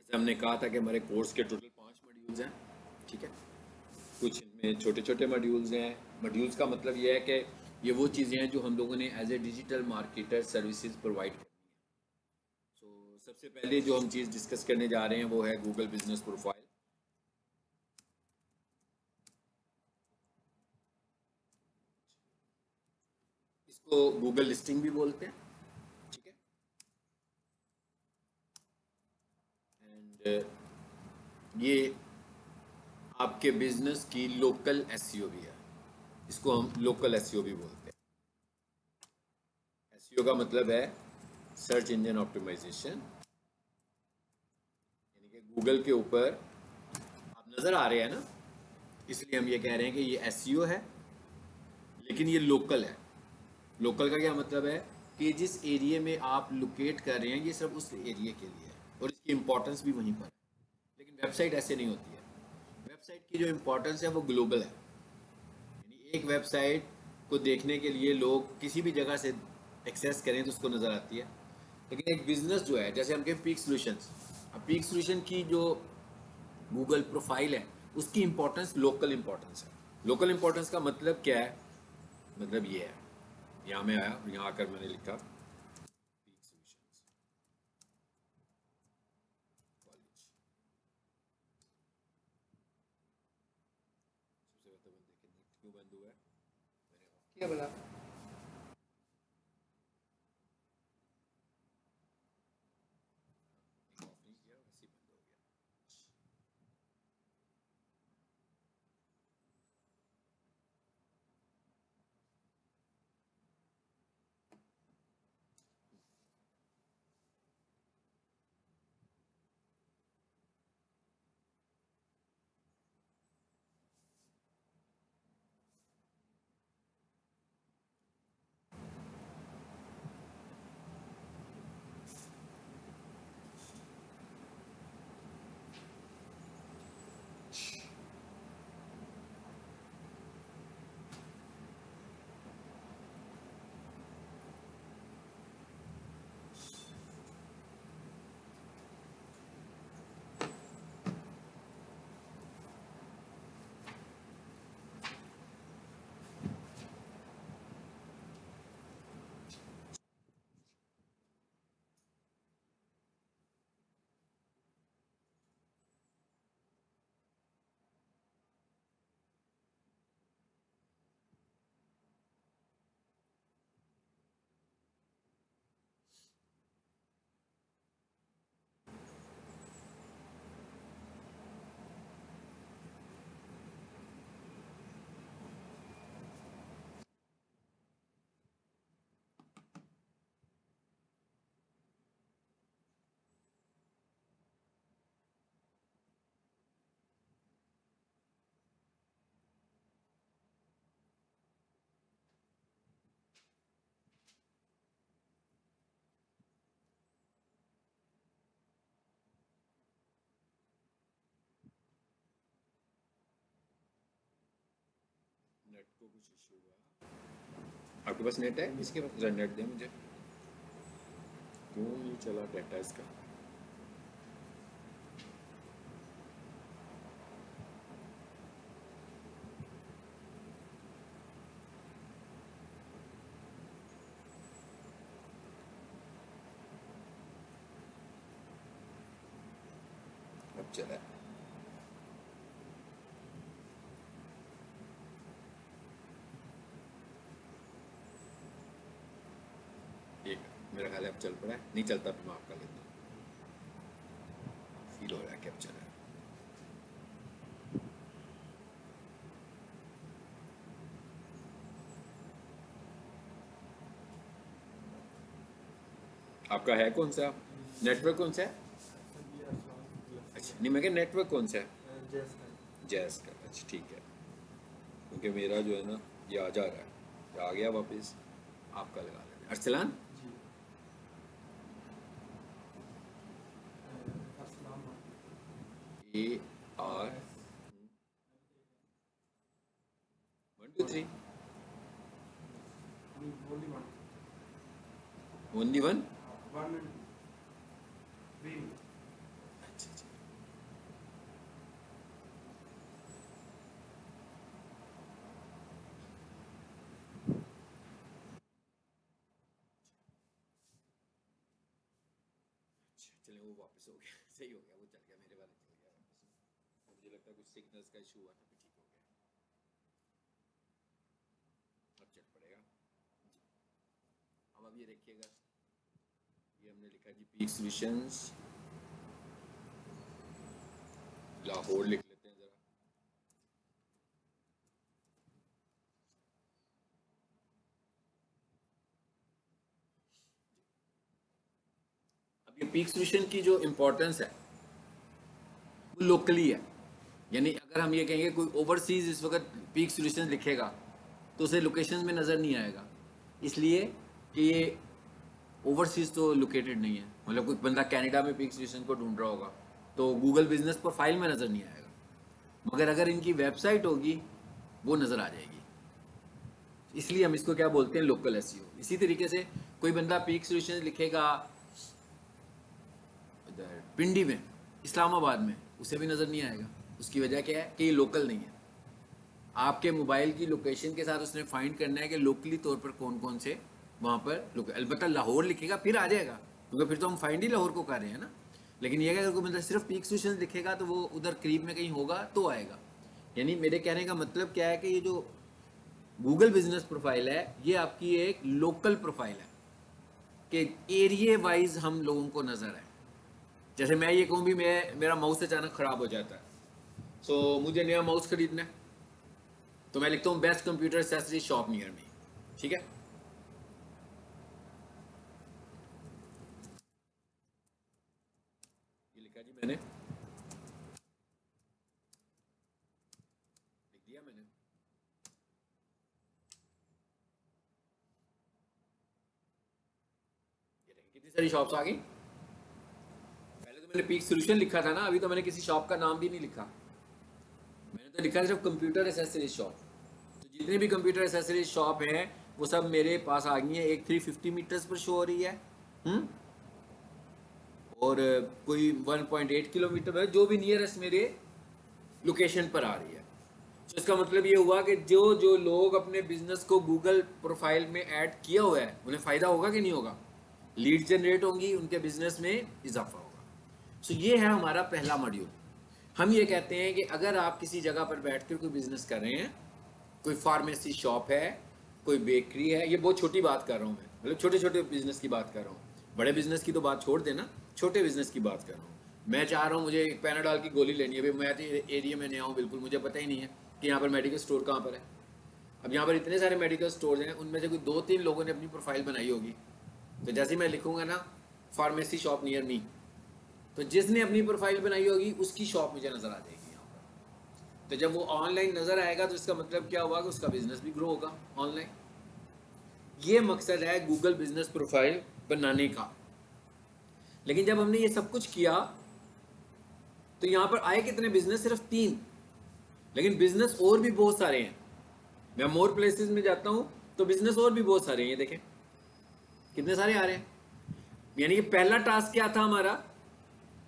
जैसे हमने कहा था कि हमारे कोर्स के टोटल 5 मॉड्यूल्स हैं, ठीक है। कुछ इनमें छोटे छोटे मॉड्यूल्स हैं। मॉड्यूल्स का मतलब ये है कि ये वो चीज़ें हैं जो हम लोगों ने as a digital marketer services provide करनी है। सो सबसे पहले जो हम चीज़ डिस्कस करने जा रहे हैं वो है गूगल बिजनेस प्रोफाइल। इसको गूगल लिस्टिंग भी बोलते हैं, ठीक है। एंड ये आपके बिजनेस की लोकल एसईओ भी है। इसको हम लोकल एसईओ भी बोलते हैं। एसईओ का मतलब है सर्च इंजन ऑप्टिमाइजेशन, यानी कि गूगल के ऊपर आप नज़र आ रहे हैं ना, इसलिए हम ये कह रहे हैं कि ये एसईओ है, लेकिन ये लोकल है। लोकल का क्या मतलब है कि जिस एरिया में आप लोकेट कर रहे हैं ये सब उस एरिया के लिए है और इसकी इम्पोर्टेंस भी वहीं पर है। लेकिन वेबसाइट ऐसे नहीं होती है। वेबसाइट की जो इम्पोर्टेंस है वो ग्लोबल है, यानी एक वेबसाइट को देखने के लिए लोग किसी भी जगह से एक्सेस करें तो उसको नज़र आती है। लेकिन एक बिजनेस जो है, जैसे हम कहें पीक सॉल्यूशंस, अब पीक सॉल्यूशन की जो गूगल प्रोफाइल है उसकी इंपॉर्टेंस लोकल इंपॉर्टेंस है। लोकल इंपॉर्टेंस का मतलब क्या है? मतलब ये है, यहाँ में आया, यहाँ आकर मैंने लिखा पीक सॉल्यूशंस कॉलेज। सबसे पहले बंद देखें नेट क्यों बंद हुआ है, मैंने ऑफ किया बोला। ऑफ नहीं किया, वैसे ही बंद हो गया। नेट को कुछ इशू हुआ? आपके पास नेट है? इसके पास जरा नेट दे मुझे। क्यों नहीं चला डाटा इसका? अब चला। एक मेरा ख्याल है अब चल पड़ा है, नहीं चलता तो मैं आपका लेता हूँ। फील हो रहा है कि अब चला है। आपका है कौन सा नेटवर्क, कौन सा है? अच्छा नहीं, मैं क्या नेटवर्क कौन सा है? जैस का, अच्छा ठीक है। क्योंकि मेरा जो है ना ये आ जा रहा है, ये आ गया वापस। आपका लगा लेते हैं अरसलान। AR 1 2 3 only one. अच्छा अच्छा चले वो वापस हो गया सही हो गया, वो चल गया, मेरे वाले चल गया वापस। मुझे लगता है कुछ सिग्नल्स का इशू हुआ था, भी ठीक हो गया, अब चल पड़ेगा जी। अब ये देखिएगा, ये हमने लिखा जी पीक सॉल्यूशंस लाहौर लिख लेते हैं ज़रा। अब ये पीक सॉल्यूशन की जो इम्पोर्टेंस है वो लोकली है, यानी अगर हम ये कहेंगे कोई ओवरसीज इस वक्त पीक सॉल्यूशन लिखेगा तो उसे लोकेशन में नज़र नहीं आएगा, इसलिए कि ये ओवरसीज तो लोकेटेड नहीं है। मतलब कोई बंदा कनाडा में पीक सॉल्यूशन को ढूंढ रहा होगा तो गूगल बिजनेस प्रोफाइल में नज़र नहीं आएगा, मगर अगर इनकी वेबसाइट होगी वो नज़र आ जाएगी, इसलिए हम इसको क्या बोलते हैं, लोकल एसईओ। इसी तरीके से कोई बंदा पीक सॉल्यूशन लिखेगा इधर पिंडी में, इस्लामाबाद में, उसे भी नज़र नहीं आएगा। उसकी वजह क्या है कि ये लोकल नहीं है। आपके मोबाइल की लोकेशन के साथ उसने फाइंड करना है कि लोकली तौर पर कौन कौन से वहाँ पर, अलबत्ता लाहौर लिखेगा फिर आ जाएगा, क्योंकि फिर तो हम फाइंड ही लाहौर को कर रहे हैं ना। लेकिन ये अगर कोई बंदा सिर्फ पीक सॉल्यूशन लिखेगा तो वो उधर करीब में कहीं होगा तो आएगा। यानी मेरे कहने का मतलब क्या है कि ये जो गूगल बिजनेस प्रोफाइल है ये आपकी एक लोकल प्रोफाइल है कि एरिया वाइज हम लोगों को नजर आए। जैसे मैं ये कहूँ भी मेरा माउस अचानक खराब हो जाता है, सो मुझे नया माउस खरीदना है, तो मैं लिखता हूँ best computer accessory shop near me, ठीक है। ये लिखा जी मैंने, लिख दिया मैंने। ये देखिए कितनी सारी शॉप्स आ गई। पहले तो मैंने पीक सॉल्यूशन लिखा था ना, अभी तो मैंने किसी शॉप का नाम भी नहीं लिखा, मैंने तो लिखा सिर्फ कंप्यूटर एसेसरीज शॉप। तो जितने भी कंप्यूटर एसेसरीज शॉप हैं वो सब मेरे पास आ गई हैं। एक 350 मीटर्स पर शो हो रही है, हम्म, और कोई 1.8 किलोमीटर है, जो भी नियरेस्ट मेरे लोकेशन पर आ रही है। तो इसका मतलब ये हुआ कि जो जो लोग अपने बिजनेस को गूगल प्रोफाइल में ऐड किया हुआ है उन्हें फ़ायदा होगा कि नहीं होगा, लीड जनरेट होंगी, उनके बिजनेस में इजाफा होगा। सो ये है हमारा पहला मॉड्यूल। हम ये कहते हैं कि अगर आप किसी जगह पर बैठ कर कोई बिजनेस कर रहे हैं, कोई फार्मेसी शॉप है, कोई बेकरी है, ये बहुत छोटी बात कर रहा हूँ मैं, मतलब छोटे छोटे बिजनेस की बात कर रहा हूँ, बड़े बिजनेस की तो बात छोड़ देना, छोटे बिजनेस की बात कर रहा हूँ। मैं चाह रहा हूँ मुझे एक पैनाडॉल की गोली लेनी है, भाई मैं तो एरिया में नया हूँ बिल्कुल, मुझे पता ही नहीं है कि यहाँ पर मेडिकल स्टोर कहाँ पर है। अब यहाँ पर इतने सारे मेडिकल स्टोर हैं, उनमें से कोई 2-3 लोगों ने अपनी प्रोफाइल बनाई होगी, तो जैसे ही मैं लिखूंगा ना फार्मेसी शॉप नियर मी, तो जिसने अपनी प्रोफाइल बनाई होगी उसकी शॉप मुझे नज़र आ जाएगी यहाँ पर। तो जब वो ऑनलाइन नज़र आएगा तो इसका मतलब क्या हुआ कि उसका बिजनेस भी ग्रो होगा ऑनलाइन। ये मकसद है गूगल बिजनेस प्रोफाइल बनाने का। लेकिन जब हमने ये सब कुछ किया तो यहाँ पर आए कितने बिजनेस, सिर्फ 3, लेकिन बिजनेस और भी बहुत सारे हैं। मैं मोर प्लेसेस में जाता हूँ तो बिजनेस और भी बहुत सारे हैं, ये देखें कितने सारे आ रहे हैं। यानी कि पहला टास्क क्या था हमारा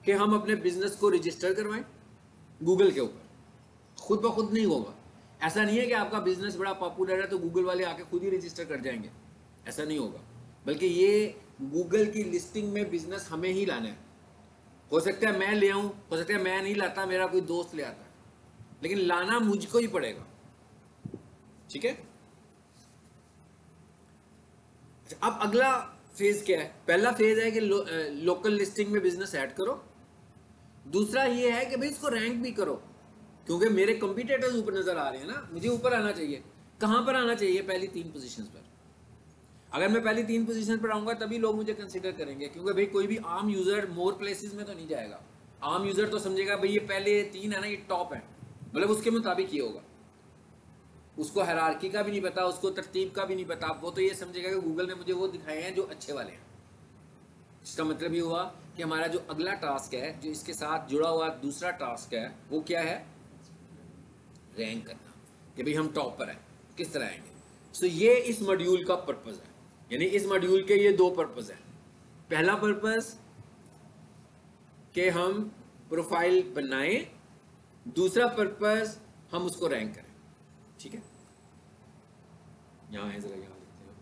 कि हम अपने बिजनेस को रजिस्टर करवाएं गूगल के ऊपर, खुद ब खुद नहीं होगा। ऐसा नहीं है कि आपका बिजनेस बड़ा पॉपुलर है तो गूगल वाले आके खुद ही रजिस्टर कर जाएंगे, ऐसा नहीं होगा, बल्कि ये गूगल की लिस्टिंग में बिजनेस हमें ही लाना है। हो सकता है मैं ले आऊं, हो सकता है मैं नहीं लाता, मेरा कोई दोस्त ले आता है, लेकिन लाना मुझको ही पड़ेगा, ठीक है। अच्छा, अब अगला फेज क्या है। पहला फेज है कि लोकल लिस्टिंग में बिजनेस ऐड करो। दूसरा ये है कि भाई इसको रैंक भी करो, क्योंकि मेरे कंपटीटर्स ऊपर नजर आ रहे हैं ना, मुझे ऊपर आना चाहिए। कहां पर आना चाहिए, पहली 3 पोजीशंस पर। अगर मैं पहली 3 पोजीशन पर आऊंगा तभी लोग मुझे कंसीडर करेंगे, क्योंकि भाई कोई भी आम यूजर मोर प्लेसेस में तो नहीं जाएगा। आम यूजर तो समझेगा भाई ये पहले 3 है ना, ये टॉप है, मतलब उसके मुताबिक ही होगा। उसको हायरार्की का भी नहीं पता, उसको तरतीब का भी नहीं पता, वो तो ये समझेगा कि गूगल ने मुझे वो दिखाए हैं जो अच्छे वाले हैं। इसका मतलब ये हुआ कि हमारा जो अगला टास्क है, जो इसके साथ जुड़ा हुआ दूसरा टास्क है, वो क्या है, रैंक करना, कि भाई हम टॉप पर हैं, किस तरह आएंगे। सो ये इस मॉड्यूल का पर्पज है, यानी इस मॉड्यूल के ये 2 पर्पज है। पहला पर्पज कि हम प्रोफाइल बनाएं, दूसरा पर्पज हम उसको रैंक करें, ठीक है। यहाँ है, जरा यहाँ लिखते हैं।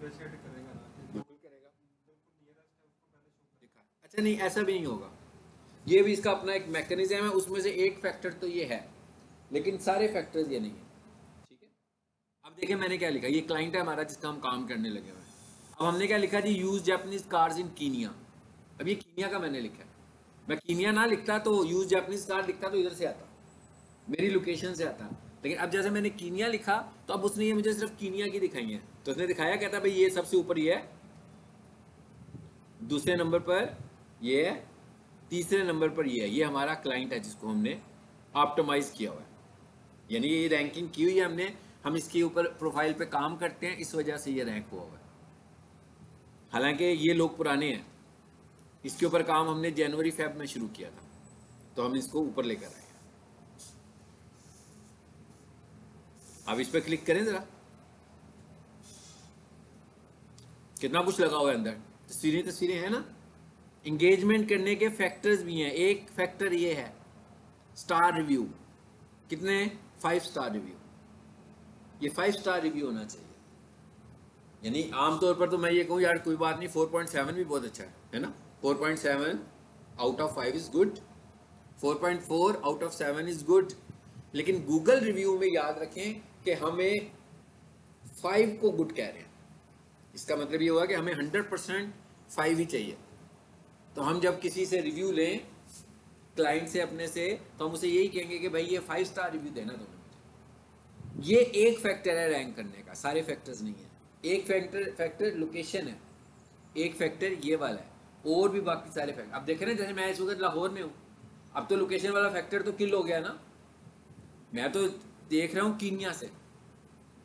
गूगल करेगा। अच्छा नहीं, ऐसा भी नहीं होगा, ये भी इसका अपना एक मैकेनिज्म है, उसमें से एक फैक्टर तो ये है, लेकिन सारे फैक्टर्स ये नहीं है। ठीक है, अब देखिए मैंने क्या लिखा, ये क्लाइंट है हमारा जिसका हम काम करने लगे हुए हैं। अब हमने क्या लिखा जी, यूज जापानीज कार्स इन कीनिया। अब ये कीनिया का मैंने लिखा है, मैं कीनिया ना लिखता तो यूज जापानीज कार लिखता तो इधर से आता, मेरी लोकेशन से आता। लेकिन अब जैसे मैंने कीनिया लिखा तो अब उसने ये मुझे सिर्फ कीनिया की दिखाई है, तो उसने दिखाया कहता भाई ये सबसे ऊपर ये है, दूसरे नंबर पर ये है, तीसरे नंबर पर ये है। ये हमारा क्लाइंट है जिसको हमने ऑप्टिमाइज किया हुआ है, यानी ये रैंकिंग की हुई है हमने, हम इसके ऊपर प्रोफाइल पे काम करते हैं, इस वजह से ये रैंक हुआ हुआ है। हालांकि ये लोग पुराने हैं, इसके ऊपर काम हमने जनवरी फेब में शुरू किया था, तो हम इसको ऊपर लेकर आए। अब इस पर क्लिक करें जरा, कितना कुछ लगा हुआ है अंदर, तस्वीरें तस्वीरें हैं ना। इंगेजमेंट करने के फैक्टर्स भी हैं, एक फैक्टर ये है स्टार रिव्यू, कितने 5 स्टार रिव्यू, ये 5 स्टार रिव्यू होना चाहिए। यानी आमतौर पर तो मैं ये कहूँ यार कोई बात नहीं, 4.7 भी बहुत अच्छा है ना, 4.7 out of 5 is good, 4.4 out of 7 is good. लेकिन गूगल रिव्यू में याद रखें कि हमें 5 को गुड कह रहे हैं, इसका मतलब ये हुआ कि हमें 100% 5 ही चाहिए। तो हम जब किसी से रिव्यू लें, क्लाइंट से अपने से, तो हम उसे यही कहेंगे कि भाई ये 5 स्टार रिव्यू देना तुम्हें। ये एक फैक्टर है रैंक करने का, सारे फैक्टर्स नहीं है। एक फैक्टर लोकेशन है, एक फैक्टर ये वाला है, और भी बाकी सारे फैक्टर। अब देखें ना, जैसे मैं इस वक्त लाहौर में हूँ, अब तो लोकेशन वाला फैक्टर तो किल हो गया ना, मैं तो देख रहा हूँ कीनिया से,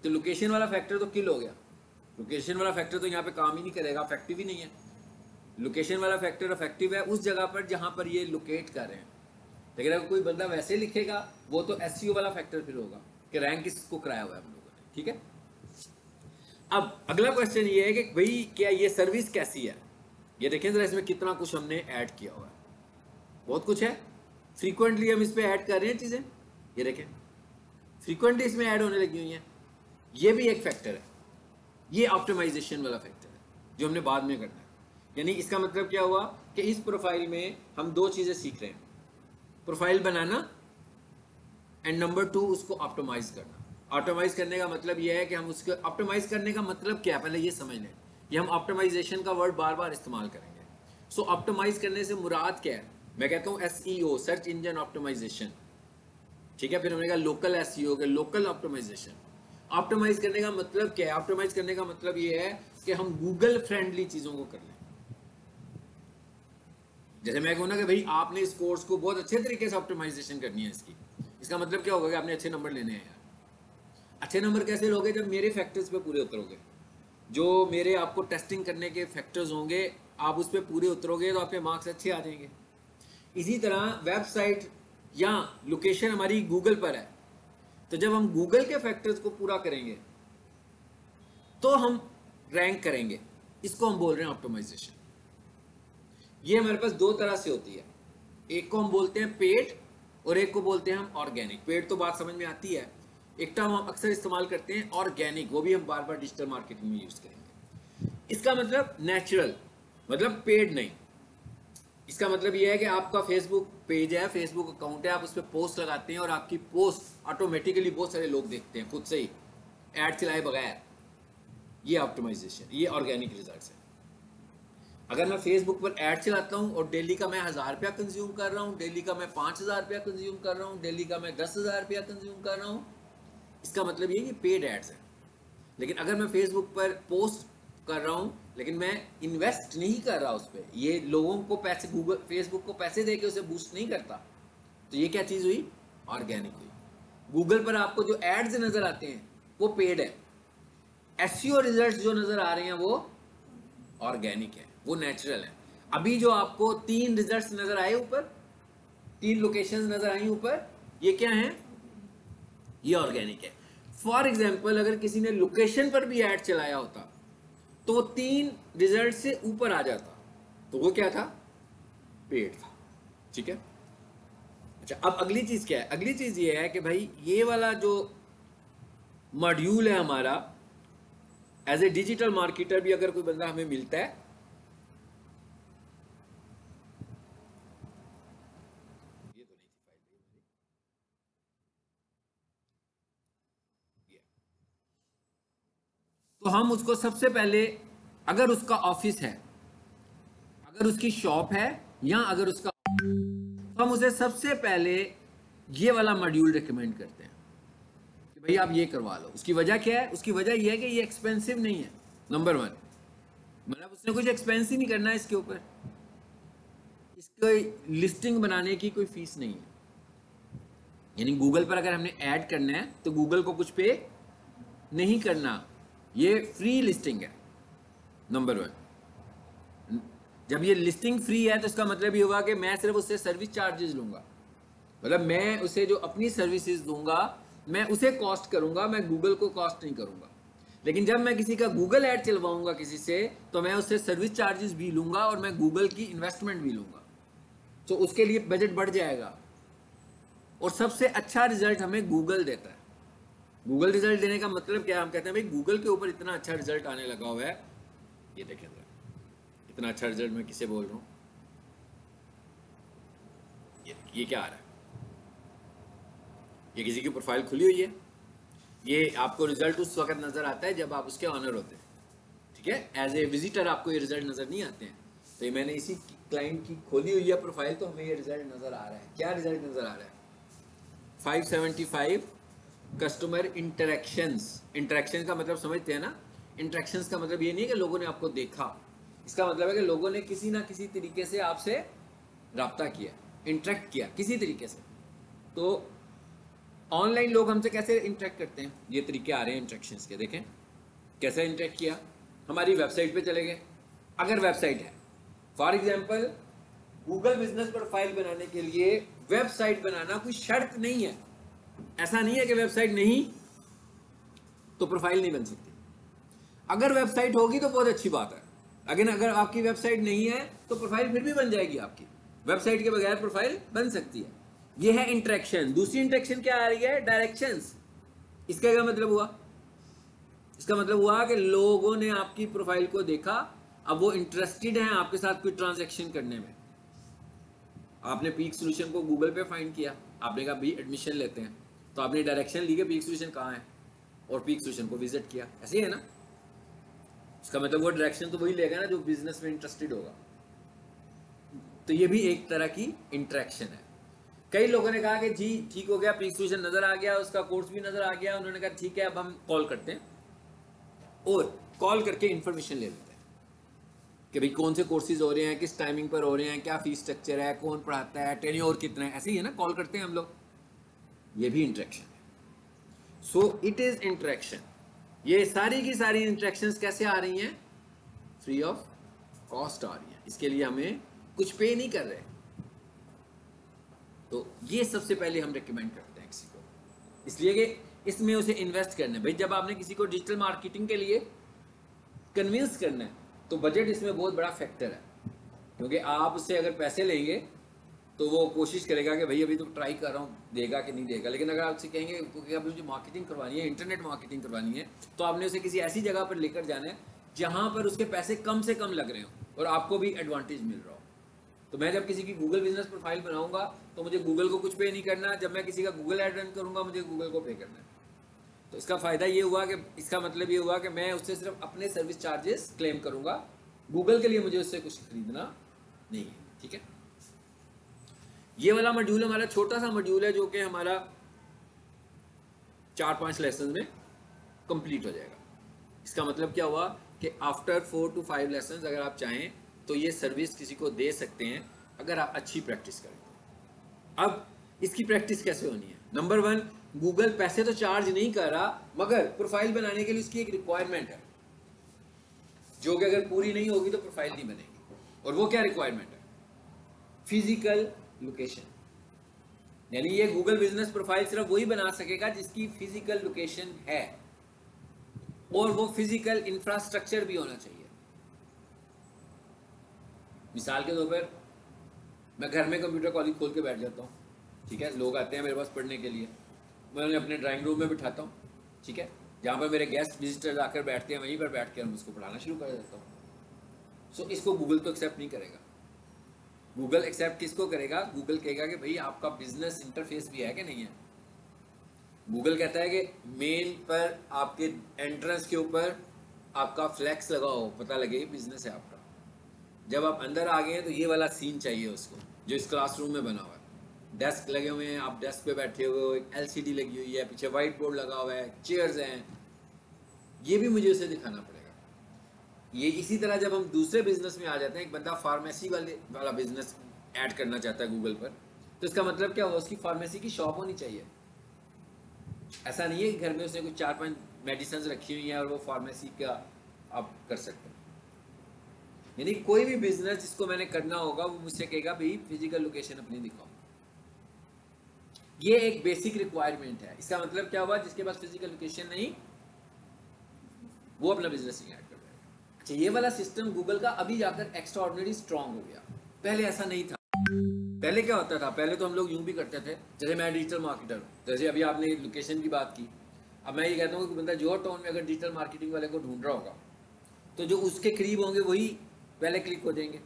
तो लोकेशन वाला फैक्टर तो किल हो गया। लोकेशन वाला फैक्टर तो यहाँ पे काम ही नहीं करेगा, इफेक्टिव ही नहीं है। लोकेशन वाला फैक्टर इफेक्टिव है उस जगह पर जहाँ पर ये लोकेट कर रहे हैं, लेकिन अगर कोई बंदा वैसे लिखेगा वो तो एसईओ वाला फैक्टर फिर होगा कि रैंक किसको कराया हुआ है हम लोगों ने। ठीक है, अब अगला क्वेश्चन ये है कि भाई क्या ये सर्विस कैसी है। ये देखें जरा, इसमें कितना कुछ हमने ऐड किया हुआ है, बहुत कुछ है। फ्रीक्वेंटली हम इस पर ऐड कर रहे हैं चीज़ें, ये देखें फ्रीक्वेंटली इसमें ऐड होने लगी हुई हैं। ये भी एक फैक्टर है, ये ऑप्टिमाइजेशन वाला फैक्टर है जो हमने बाद में करना है। यानी इसका मतलब क्या हुआ कि इस प्रोफाइल में हम 2 चीज़ें सीख रहे हैं, प्रोफाइल बनाना एंड नंबर 2 उसको ऑप्टिमाइज करना। ऑप्टिमाइज करने का मतलब यह है कि हम उसको ऑप्टिमाइज करने का मतलब क्या है पहले ये समझ लें। ये हम ऑप्टिमाइजेशन का वर्ड बार बार इस्तेमाल करेंगे। सो ऑप्टिमाइज करने से मुराद क्या है, मैं कहता हूँ एसईओ, सर्च इंजन ऑप्टिमाइजेशन। ठीक है, फिर हमने कहा लोकल एसईओ के लोकल ऑप्टिमाइजेशन। ऑप्टिमाइज करने का मतलब क्या है, ऑप्टिमाइज करने का मतलब ये है कि हम गूगल फ्रेंडली चीज़ों को कर लें। जैसे मैं कहूँ ना कि भाई आपने इस कोर्स को बहुत अच्छे तरीके से ऑप्टिमाइजेशन करनी है इसकी, इसका मतलब क्या होगा कि आपने अच्छे नंबर लेने हैं यार। अच्छे नंबर कैसे लोगे, जब मेरे फैक्टर्स पे पूरे उतरोगे, जो मेरे आपको टेस्टिंग करने के फैक्टर्स होंगे आप उस पर पूरे उतरोगे तो आपके मार्क्स अच्छे आ जाएंगे। इसी तरह वेबसाइट या लोकेशन हमारी गूगल पर है, तो जब हम गूगल के फैक्टर्स को पूरा करेंगे तो हम रैंक करेंगे, इसको हम बोल रहे हैं ऑप्टिमाइजेशन। ये हमारे पास 2 तरह से होती है, एक को हम बोलते हैं पेड और एक को बोलते हैं हम ऑर्गेनिक। पेड तो बात समझ में आती है, एक टर्म हम अक्सर इस्तेमाल करते हैं ऑर्गेनिक, वो भी हम बार बार डिजिटल मार्केटिंग में यूज करेंगे। इसका मतलब नेचुरल, मतलब पेड नहीं। इसका मतलब यह है कि आपका फेसबुक पेज है, फेसबुक अकाउंट है, आप उस पर पोस्ट लगाते हैं और आपकी पोस्ट ऑटोमेटिकली बहुत सारे लोग देखते हैं खुद से ही, ऐड चलाए बगैर। ये ऑप्टिमाइजेशन, ये ऑर्गेनिक रिजल्ट्स है। अगर मैं फेसबुक पर ऐड चलाता हूँ और डेली का मैं 1000 रुपया कंज्यूम कर रहा हूँ, डेली का मैं 5000 रुपया कंज्यूम कर रहा हूँ, डेली का मैं 10,000 रुपया कंज्यूम कर रहा हूँ, इसका मतलब ये कि पेड एड्स है। लेकिन अगर मैं फेसबुक पर पोस्ट कर रहा हूँ लेकिन मैं इन्वेस्ट नहीं कर रहा उस पर, ये लोगों को पैसे, गूगल फेसबुक को पैसे दे के उसे बूस्ट नहीं करता, तो ये क्या चीज़ हुई, ऑर्गेनिक हुई। गूगल पर आपको जो एड्स नज़र आते हैं वो पेड है, एसईओ रिजल्ट्स जो नज़र आ रहे हैं वो ऑर्गेनिक है, वो नेचुरल है। अभी जो आपको 3 रिजल्ट्स नज़र आए ऊपर, 3 लोकेशंस नज़र आई ऊपर, ये क्या है, ये ऑर्गेनिक है। फॉर एग्जाम्पल अगर किसी ने लोकेशन पर भी ऐड चलाया होता तो वो 3 रिजल्ट से ऊपर आ जाता, तो वो क्या था, पेड था। ठीक है, अच्छा अब अगली चीज क्या है, अगली चीज ये है कि भाई ये वाला जो मॉड्यूल है हमारा एज ए डिजिटल मार्केटर भी अगर कोई बंदा हमें मिलता है, ये तो नहीं थी फाइल, तो हम उसको सबसे पहले, अगर उसका ऑफिस है, अगर उसकी शॉप है, या अगर उसका, तो हम उसे सबसे पहले ये वाला मॉड्यूल रिकमेंड करते हैं कि भाई आप ये करवा लो। उसकी वजह क्या है? उसकी वजह ये है कि ये एक्सपेंसिव नहीं है, नंबर वन। मतलब उसने कुछ एक्सपेंस ही नहीं करना है इसके ऊपर, इसको लिस्टिंग बनाने की कोई फीस नहीं है। यानी गूगल पर अगर हमने ऐड करना है तो गूगल को कुछ पे नहीं करना, ये फ्री लिस्टिंग है, नंबर वन। जब ये लिस्टिंग फ्री है तो इसका मतलब ये होगा कि मैं सिर्फ उससे सर्विस चार्जेस लूंगा, मतलब मैं उसे जो अपनी सर्विसेज दूंगा मैं उसे कॉस्ट करूंगा, मैं गूगल को कॉस्ट नहीं करूंगा। लेकिन जब मैं किसी का गूगल ऐड चलवाऊंगा किसी से, तो मैं उससे सर्विस चार्जेस भी लूंगा और मैं गूगल की इन्वेस्टमेंट भी लूंगा, तो उसके लिए बजट बढ़ जाएगा। और सबसे अच्छा रिजल्ट हमें गूगल देता है। गूगल रिजल्ट देने का मतलब क्या है? हम कहते हैं भाई गूगल के ऊपर इतना अच्छा रिजल्ट आने लगा हुआ है, ये देखें इतना अच्छा रिजल्ट मैं किसे बोल रहा हूँ, ये क्या आ रहा है? ये किसी की प्रोफाइल खुली हुई है, ये आपको रिजल्ट उस वक्त नजर आता है जब आप उसके ऑनर होते हैं, ठीक है? एज ए विजिटर आपको ये रिजल्ट नजर नहीं आते हैं। तो ये मैंने इसी क्लाइंट की खोली हुई है प्रोफाइल, तो हमें ये रिजल्ट नजर आ रहा है। क्या रिजल्ट नजर आ रहा है? 575 कस्टमर इंटरेक्शंस। इंटरेक्शन का मतलब समझते हैं ना? इंटरेक्शंस का मतलब ये नहीं है कि लोगों ने आपको देखा, इसका मतलब है कि लोगों ने किसी ना किसी तरीके से आपसे राब्ता किया, इंटरेक्ट किया किसी तरीके से। तो ऑनलाइन लोग हमसे कैसे इंटरेक्ट करते हैं? ये तरीके आ रहे हैं इंटरेक्शंस के, देखें कैसे इंटरेक्ट किया। हमारी वेबसाइट पे चले गए, अगर वेबसाइट है, for example Google business profile बनाने के लिए वेबसाइट बनाना कोई शर्त नहीं है। ऐसा नहीं है कि वेबसाइट नहीं तो प्रोफाइल नहीं बन सकती। अगर वेबसाइट होगी तो बहुत अच्छी बात है, लेकिन अगर आपकी वेबसाइट नहीं है तो प्रोफाइल फिर भी बन जाएगी आपकी। वेबसाइट के बगैर प्रोफाइल बन सकती है। ये है इंटरेक्शन। दूसरी इंटरेक्शन क्या आ रही है? डायरेक्शंस। इसका क्या मतलब हुआ? इसका मतलब हुआ कि लोगों ने आपकी प्रोफाइल को देखा, अब वो इंटरेस्टेड हैं आपके साथ कोई ट्रांजैक्शन करने में। आपने पीक सोल्यूशन को गूगल पे फाइंड किया, आपने कहा भी एडमिशन लेते हैं, तो आपने डायरेक्शन ली कि पीक सोल्यूशन कहाँ है, और पीक सोल्यूशन को विजिट किया। ऐसे ही है ना? इसका मतलब वो डायरेक्शन तो वही लेगा ना जो बिजनेस में इंटरेस्टेड होगा। तो ये भी एक तरह की इंटरेक्शन है। कई लोगों ने कहा कि जी ठीक हो गया, पीक सोल्यूशन नजर आ गया, उसका कोर्स भी नजर आ गया, उन्होंने कहा ठीक है अब हम कॉल करते हैं, और कॉल करके इंफॉर्मेशन ले लेते हैं कि भाई कौन से कोर्सेज हो रहे हैं, किस टाइमिंग पर हो रहे हैं, क्या फीस स्ट्रक्चर है, कौन पढ़ाता है, टेन्योर कितना है। ऐसे ही है ना, कॉल करते हैं हम लोग। ये भी इंटरेक्शन है। So it is interaction. ये सारी की सारी इंटरेक्शंस कैसे आ रही हैं? फ्री ऑफ कॉस्ट आ रही हैं। इसके लिए हमें कुछ पे नहीं कर रहे। तो ये सबसे पहले हम रिकमेंड करते हैं किसी को, इसलिए कि इसमें उसे इन्वेस्ट करना है। भाई जब आपने किसी को डिजिटल मार्केटिंग के लिए कन्विंस करना है तो बजट इसमें बहुत बड़ा फैक्टर है, क्योंकि आप उससे अगर पैसे लेंगे तो वो कोशिश करेगा कि भाई अभी तो ट्राई कर रहा हूँ, देगा कि नहीं देगा। लेकिन अगर आपसे कहेंगे क्योंकि अभी मुझे मार्केटिंग करवानी है, इंटरनेट मार्केटिंग करवानी है, तो आपने उसे किसी ऐसी जगह पर लेकर जाना है जहाँ पर उसके पैसे कम से कम लग रहे हो और आपको भी एडवांटेज मिल रहा हो। तो मैं जब किसी की गूगल बिजनेस प्रोफाइल बनाऊंगा तो मुझे गूगल को कुछ पे नहीं करना, जब मैं किसी का गूगल ऐड रन करूंगा मुझे गूगल को पे करना है। तो इसका फ़ायदा ये हुआ कि इसका मतलब ये हुआ कि मैं उससे सिर्फ अपने सर्विस चार्जेस क्लेम करूंगा, गूगल के लिए मुझे उससे कुछ खरीदना नहीं है। ठीक है, ये वाला मॉड्यूल हमारा छोटा सा मॉड्यूल है जो कि हमारा 4-5 लेसन में कंप्लीट हो जाएगा। इसका मतलब क्या हुआ कि आफ्टर 4 to 5 लेसन अगर आप चाहें तो ये सर्विस किसी को दे सकते हैं अगर आप अच्छी प्रैक्टिस करें। अब इसकी प्रैक्टिस कैसे होनी है? नंबर 1, गूगल पैसे तो चार्ज नहीं कर रहा, मगर प्रोफाइल बनाने के लिए इसकी एक रिक्वायरमेंट है जो कि अगर पूरी नहीं होगी तो प्रोफाइल नहीं बनेगी। और वो क्या रिक्वायरमेंट है? Physical location. यानी ये गूगल बिजनेस प्रोफाइल सिर्फ वही बना सकेगा जिसकी फिजिकल लोकेशन है, और वो फिजिकल इंफ्रास्ट्रक्चर भी होना चाहिए। मिसाल के तौर पर मैं घर में कंप्यूटर कॉलेज खोल के बैठ जाता हूँ, ठीक है, लोग आते हैं मेरे पास पढ़ने के लिए, मैं उन्हें अपने ड्राइंग रूम में बिठाता हूँ, ठीक है, जहाँ पर मेरे गेस्ट विजिटर्स आकर बैठते हैं वहीं पर बैठ कर हम उसको पढ़ाना शुरू कर देता हूँ। सो इसको गूगल तो एक्सेप्ट नहीं करेगा। गूगल एक्सेप्ट किसको करेगा? गूगल कहेगा कि भाई आपका बिजनेस इंटरफेस भी है कि नहीं है। गूगल कहता है कि मेल पर आपके एंट्रेंस के ऊपर आपका फ्लैक्स लगाओ, पता लगे बिजनेस है आपका। जब आप अंदर आ गए हैं तो ये वाला सीन चाहिए उसको, जो इस क्लासरूम में बना हुआ है। डेस्क लगे हुए हैं, आप डेस्क पे बैठे हुए हो, एक एलसीडी लगी हुई है, पीछे व्हाइट बोर्ड लगा हुआ है, चेयर्स हैं, ये भी मुझे उसे दिखाना पड़ेगा। ये इसी तरह जब हम दूसरे बिजनेस में आ जाते हैं, एक बंदा फार्मेसी वाला बिजनेस ऐड करना चाहता है गूगल पर, तो इसका मतलब क्या हुआ? उसकी फार्मेसी की शॉप होनी चाहिए। ऐसा नहीं है कि घर में उसने कुछ 4-5 मेडिसिन रखी हुई हैं और वो फार्मेसी का आप कर सकते हैं। यानी कोई भी बिजनेस जिसको मैंने करना होगा वो मुझसे कहेगा भाई फिजिकल लोकेशन अपनी दिखाओ। ये एक बेसिक रिक्वायरमेंट है। इसका मतलब क्या हुआ? जिसके पास फिजिकल लोकेशन नहीं वो अपना बिजनेस नहीं ऐड कर पाएगा। अच्छा, ये वाला सिस्टम गूगल का अभी जाकर एक्स्ट्रा ऑर्डिनरी स्ट्रॉन्ग हो गया, पहले ऐसा नहीं था। पहले क्या होता था? पहले तो हम लोग यूं भी करते थे, जैसे मैं डिजिटल मार्केटर हूँ, जैसे अभी आपने लोकेशन की बात की, अब मैं ये कहता हूँ कि बंदा जोर टाउन में अगर डिजिटल मार्केटिंग वाले को ढूंढ रहा होगा तो जो उसके करीब होंगे वही पहले क्लिक हो जाएंगे।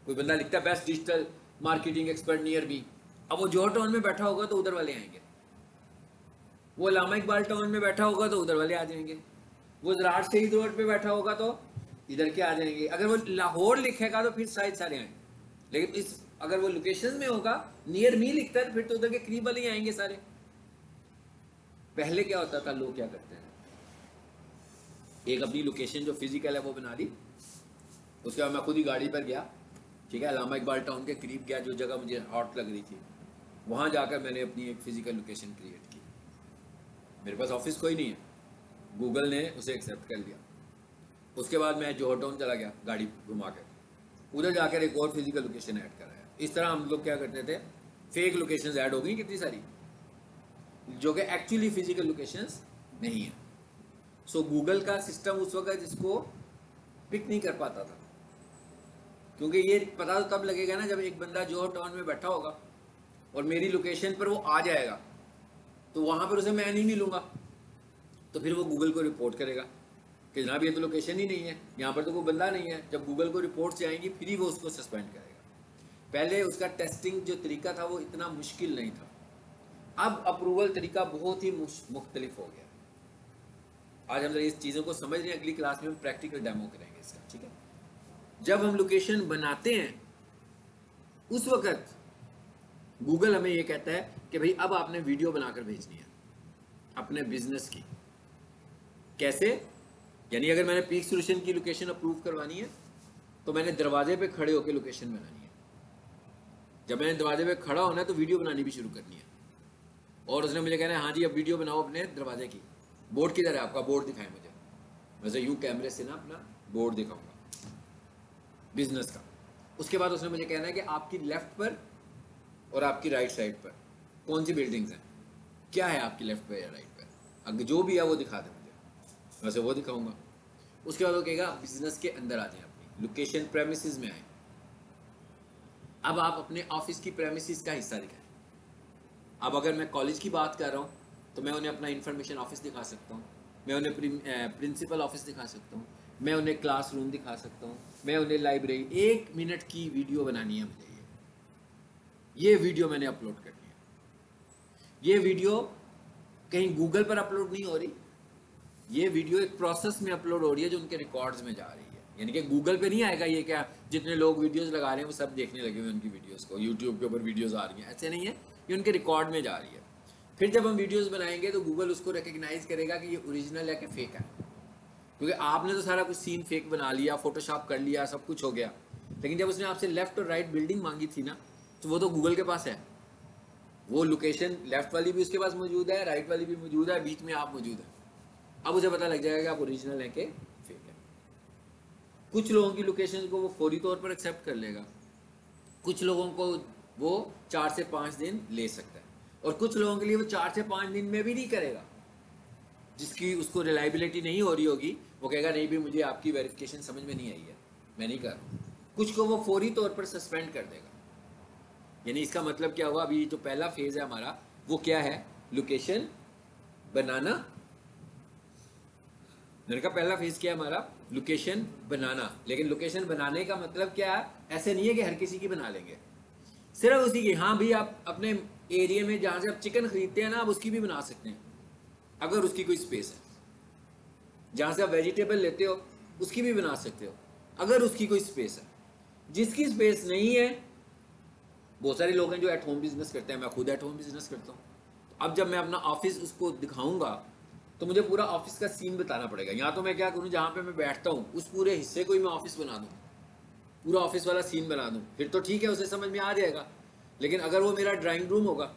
कोई बंदा लिखता है best digital marketing expert near be, अब वो जोर टाउन में बैठा होगा तो उधर वाले आएंगे। वो लामा इकबाल टाउन में बैठा होगा तो उधर वाले आ जाएंगे। वो जराट शहीद रोड पे बैठा होगा तो इधर के आ जाएंगे। अगर वो लाहौर लिखेगा तो फिर शायद सारे आएंगे, लेकिन इस अगर वो लोकेशन में होगा नियर मी लिखता है फिर तो उधर के करीब वाले ही आएंगे सारे। पहले क्या होता था? लोग क्या करते हैं, एक अपनी लोकेशन जो फिजिकल है वो बना ली, उसके बाद मैं खुद ही गाड़ी पर गया, ठीक है, लामा इकबाल टाउन के करीब गया, जो जगह मुझे हॉट लग रही थी, वहाँ जाकर मैंने अपनी एक फिजिकल लोकेशन क्रिएट की। मेरे पास ऑफिस कोई नहीं है, गूगल ने उसे एक्सेप्ट कर लिया। उसके बाद मैं जोहर टाउन चला गया गाड़ी घुमा कर, उधर जाकर एक और फिजिकल लोकेशन ऐड कराया। इस तरह हम लोग क्या करते थे, फेक लोकेशंस ऐड हो गई कितनी सारी, जो कि एक्चुअली फिजिकल लोकेशंस नहीं है। सो गूगल का सिस्टम उस वक्त जिसको पिक नहीं कर पाता था, क्योंकि ये पता तो तब लगेगा ना जब एक बंदा जोहर टाउन में बैठा होगा और मेरी लोकेशन पर वो आ जाएगा, तो वहां पर उसे मैं नहीं मिलूंगा, तो फिर वो गूगल को रिपोर्ट करेगा कि जनाब ये तो लोकेशन ही नहीं है, यहाँ पर तो कोई बंदा नहीं है। जब गूगल को रिपोर्ट्स आएंगी फिर ही वो उसको सस्पेंड करेगा। पहले उसका टेस्टिंग जो तरीका था वो इतना मुश्किल नहीं था, अब अप्रूवल तरीका बहुत ही मुख्तलिफ हो गया। आज हम इस चीज़ों को समझ रहे हैं, अगली क्लास में हम प्रैक्टिकल डेमो करेंगे इसका, ठीक है। जब हम लोकेशन बनाते हैं उस वक्त गूगल हमें ये कहता है कि भाई अब आपने वीडियो बनाकर भेजनी है अपने बिजनेस की। कैसे? यानी अगर मैंने पीक सोल्यूशन की लोकेशन अप्रूव करवानी है तो मैंने दरवाजे पे खड़े होकर लोकेशन बनानी है। जब मैंने दरवाजे पे खड़ा होना है तो वीडियो बनानी भी शुरू करनी है, और उसने मुझे कहना है हाँ जी अब वीडियो बनाओ अपने दरवाजे की। बोर्ड किधर है आपका? बोर्ड दिखाएं मुझे। वैसे यूं कैमरे से ना अपना बोर्ड दिखाऊंगा बिजनेस का। उसके बाद उसने मुझे कहना है कि आपकी लेफ्ट पर और आपकी राइट साइड पर कौन सी बिल्डिंग्स हैं, क्या है आपकी लेफ्ट पर या राइट पर, अगर जो भी है वो दिखा दे मुझे, वैसे वो दिखाऊंगा। उसके बाद वो कहेगा बिजनेस के अंदर आ जाए, अपनी लोकेशन प्रेमिसेस में आए। अब आप अपने ऑफिस की प्रेमिसेस का हिस्सा दिखाएं। अब अगर मैं कॉलेज की बात कर रहा हूँ तो मैं उन्हें अपना इंफॉर्मेशन ऑफिस दिखा सकता हूँ, मैं उन्हें प्रिंसिपल ऑफिस दिखा सकता हूँ, मैं उन्हें क्लासरूम दिखा सकता हूँ, मैं उन्हें लाइब्रेरी। 1 मिनट की वीडियो बनानी है मुझे, ये वीडियो मैंने अपलोड करनी है। ये वीडियो कहीं गूगल पर अपलोड नहीं हो रही, ये वीडियो एक प्रोसेस में अपलोड हो रही है जो उनके रिकॉर्ड्स में जा रही है। यानी कि गूगल पे नहीं आएगा ये क्या जितने लोग वीडियोस लगा रहे हैं वो सब देखने लगे हुए उनकी वीडियोस को, यूट्यूब के ऊपर वीडियोस आ रही हैं, ऐसे नहीं है, ये उनके रिकॉर्ड में जा रही है। फिर जब हम वीडियोस बनाएंगे तो गूगल उसको रिकग्नाइज करेगा कि ये ओरिजिनल है कि फेक है, क्योंकि आपने तो सारा कुछ सीन फेक बना लिया, फोटोशॉप कर लिया, सब कुछ हो गया, लेकिन जब उसने आपसे लेफ्ट और राइट बिल्डिंग मांगी थी ना, तो वो तो गूगल के पास है, वो लोकेशन लेफ्ट वाली भी उसके पास मौजूद है, राइट वाली भी मौजूद है, बीच में आप मौजूद है। अब उसे पता लग जाएगा कि आप ओरिजिनल है कि फेक है। कुछ लोगों की लोकेशन को वो फौरी तौर पर एक्सेप्ट कर लेगा, कुछ लोगों को वो 4 से 5 दिन ले सकता है, और कुछ लोगों के लिए वो 4 से 5 दिन में भी नहीं करेगा। जिसकी उसको रिलायबिलिटी नहीं हो रही होगी वो कहेगा नहीं भी मुझे आपकी वेरिफिकेशन समझ में नहीं आई है, मैं नहीं कर रहा। कुछ को वो फौरी तौर पर सस्पेंड कर देगा। यानी इसका मतलब क्या हुआ? अभी जो पहला फेज है हमारा वो क्या है? लोकेशन बनाना मैंने कहा पहला फेज क्या है हमारा, लोकेशन बनाना। लेकिन लोकेशन बनाने का मतलब क्या है, ऐसे नहीं है कि हर किसी की बना लेंगे, सिर्फ उसी की। हाँ भी आप अपने एरिया में जहां से आप चिकन खरीदते हैं ना, आप उसकी भी बना सकते हैं अगर उसकी कोई स्पेस है। जहां से आप वेजिटेबल लेते हो उसकी भी बना सकते हो अगर उसकी कोई स्पेस है। जिसकी स्पेस नहीं है, बहुत सारे लोग हैं जो एट होम बिजनेस करते हैं, मैं खुद एट होम बिजनेस करता हूँ। तो अब जब मैं अपना ऑफिस उसको दिखाऊंगा तो मुझे पूरा ऑफिस का सीन बताना पड़ेगा। या तो मैं क्या करूँ, जहाँ पे मैं बैठता हूँ उस पूरे हिस्से को ही मैं ऑफिस बना दूँ, पूरा ऑफिस वाला सीन बना दूँ, फिर तो ठीक है, उसे समझ में आ जाएगा। लेकिन अगर वो मेरा ड्राइंग रूम होगा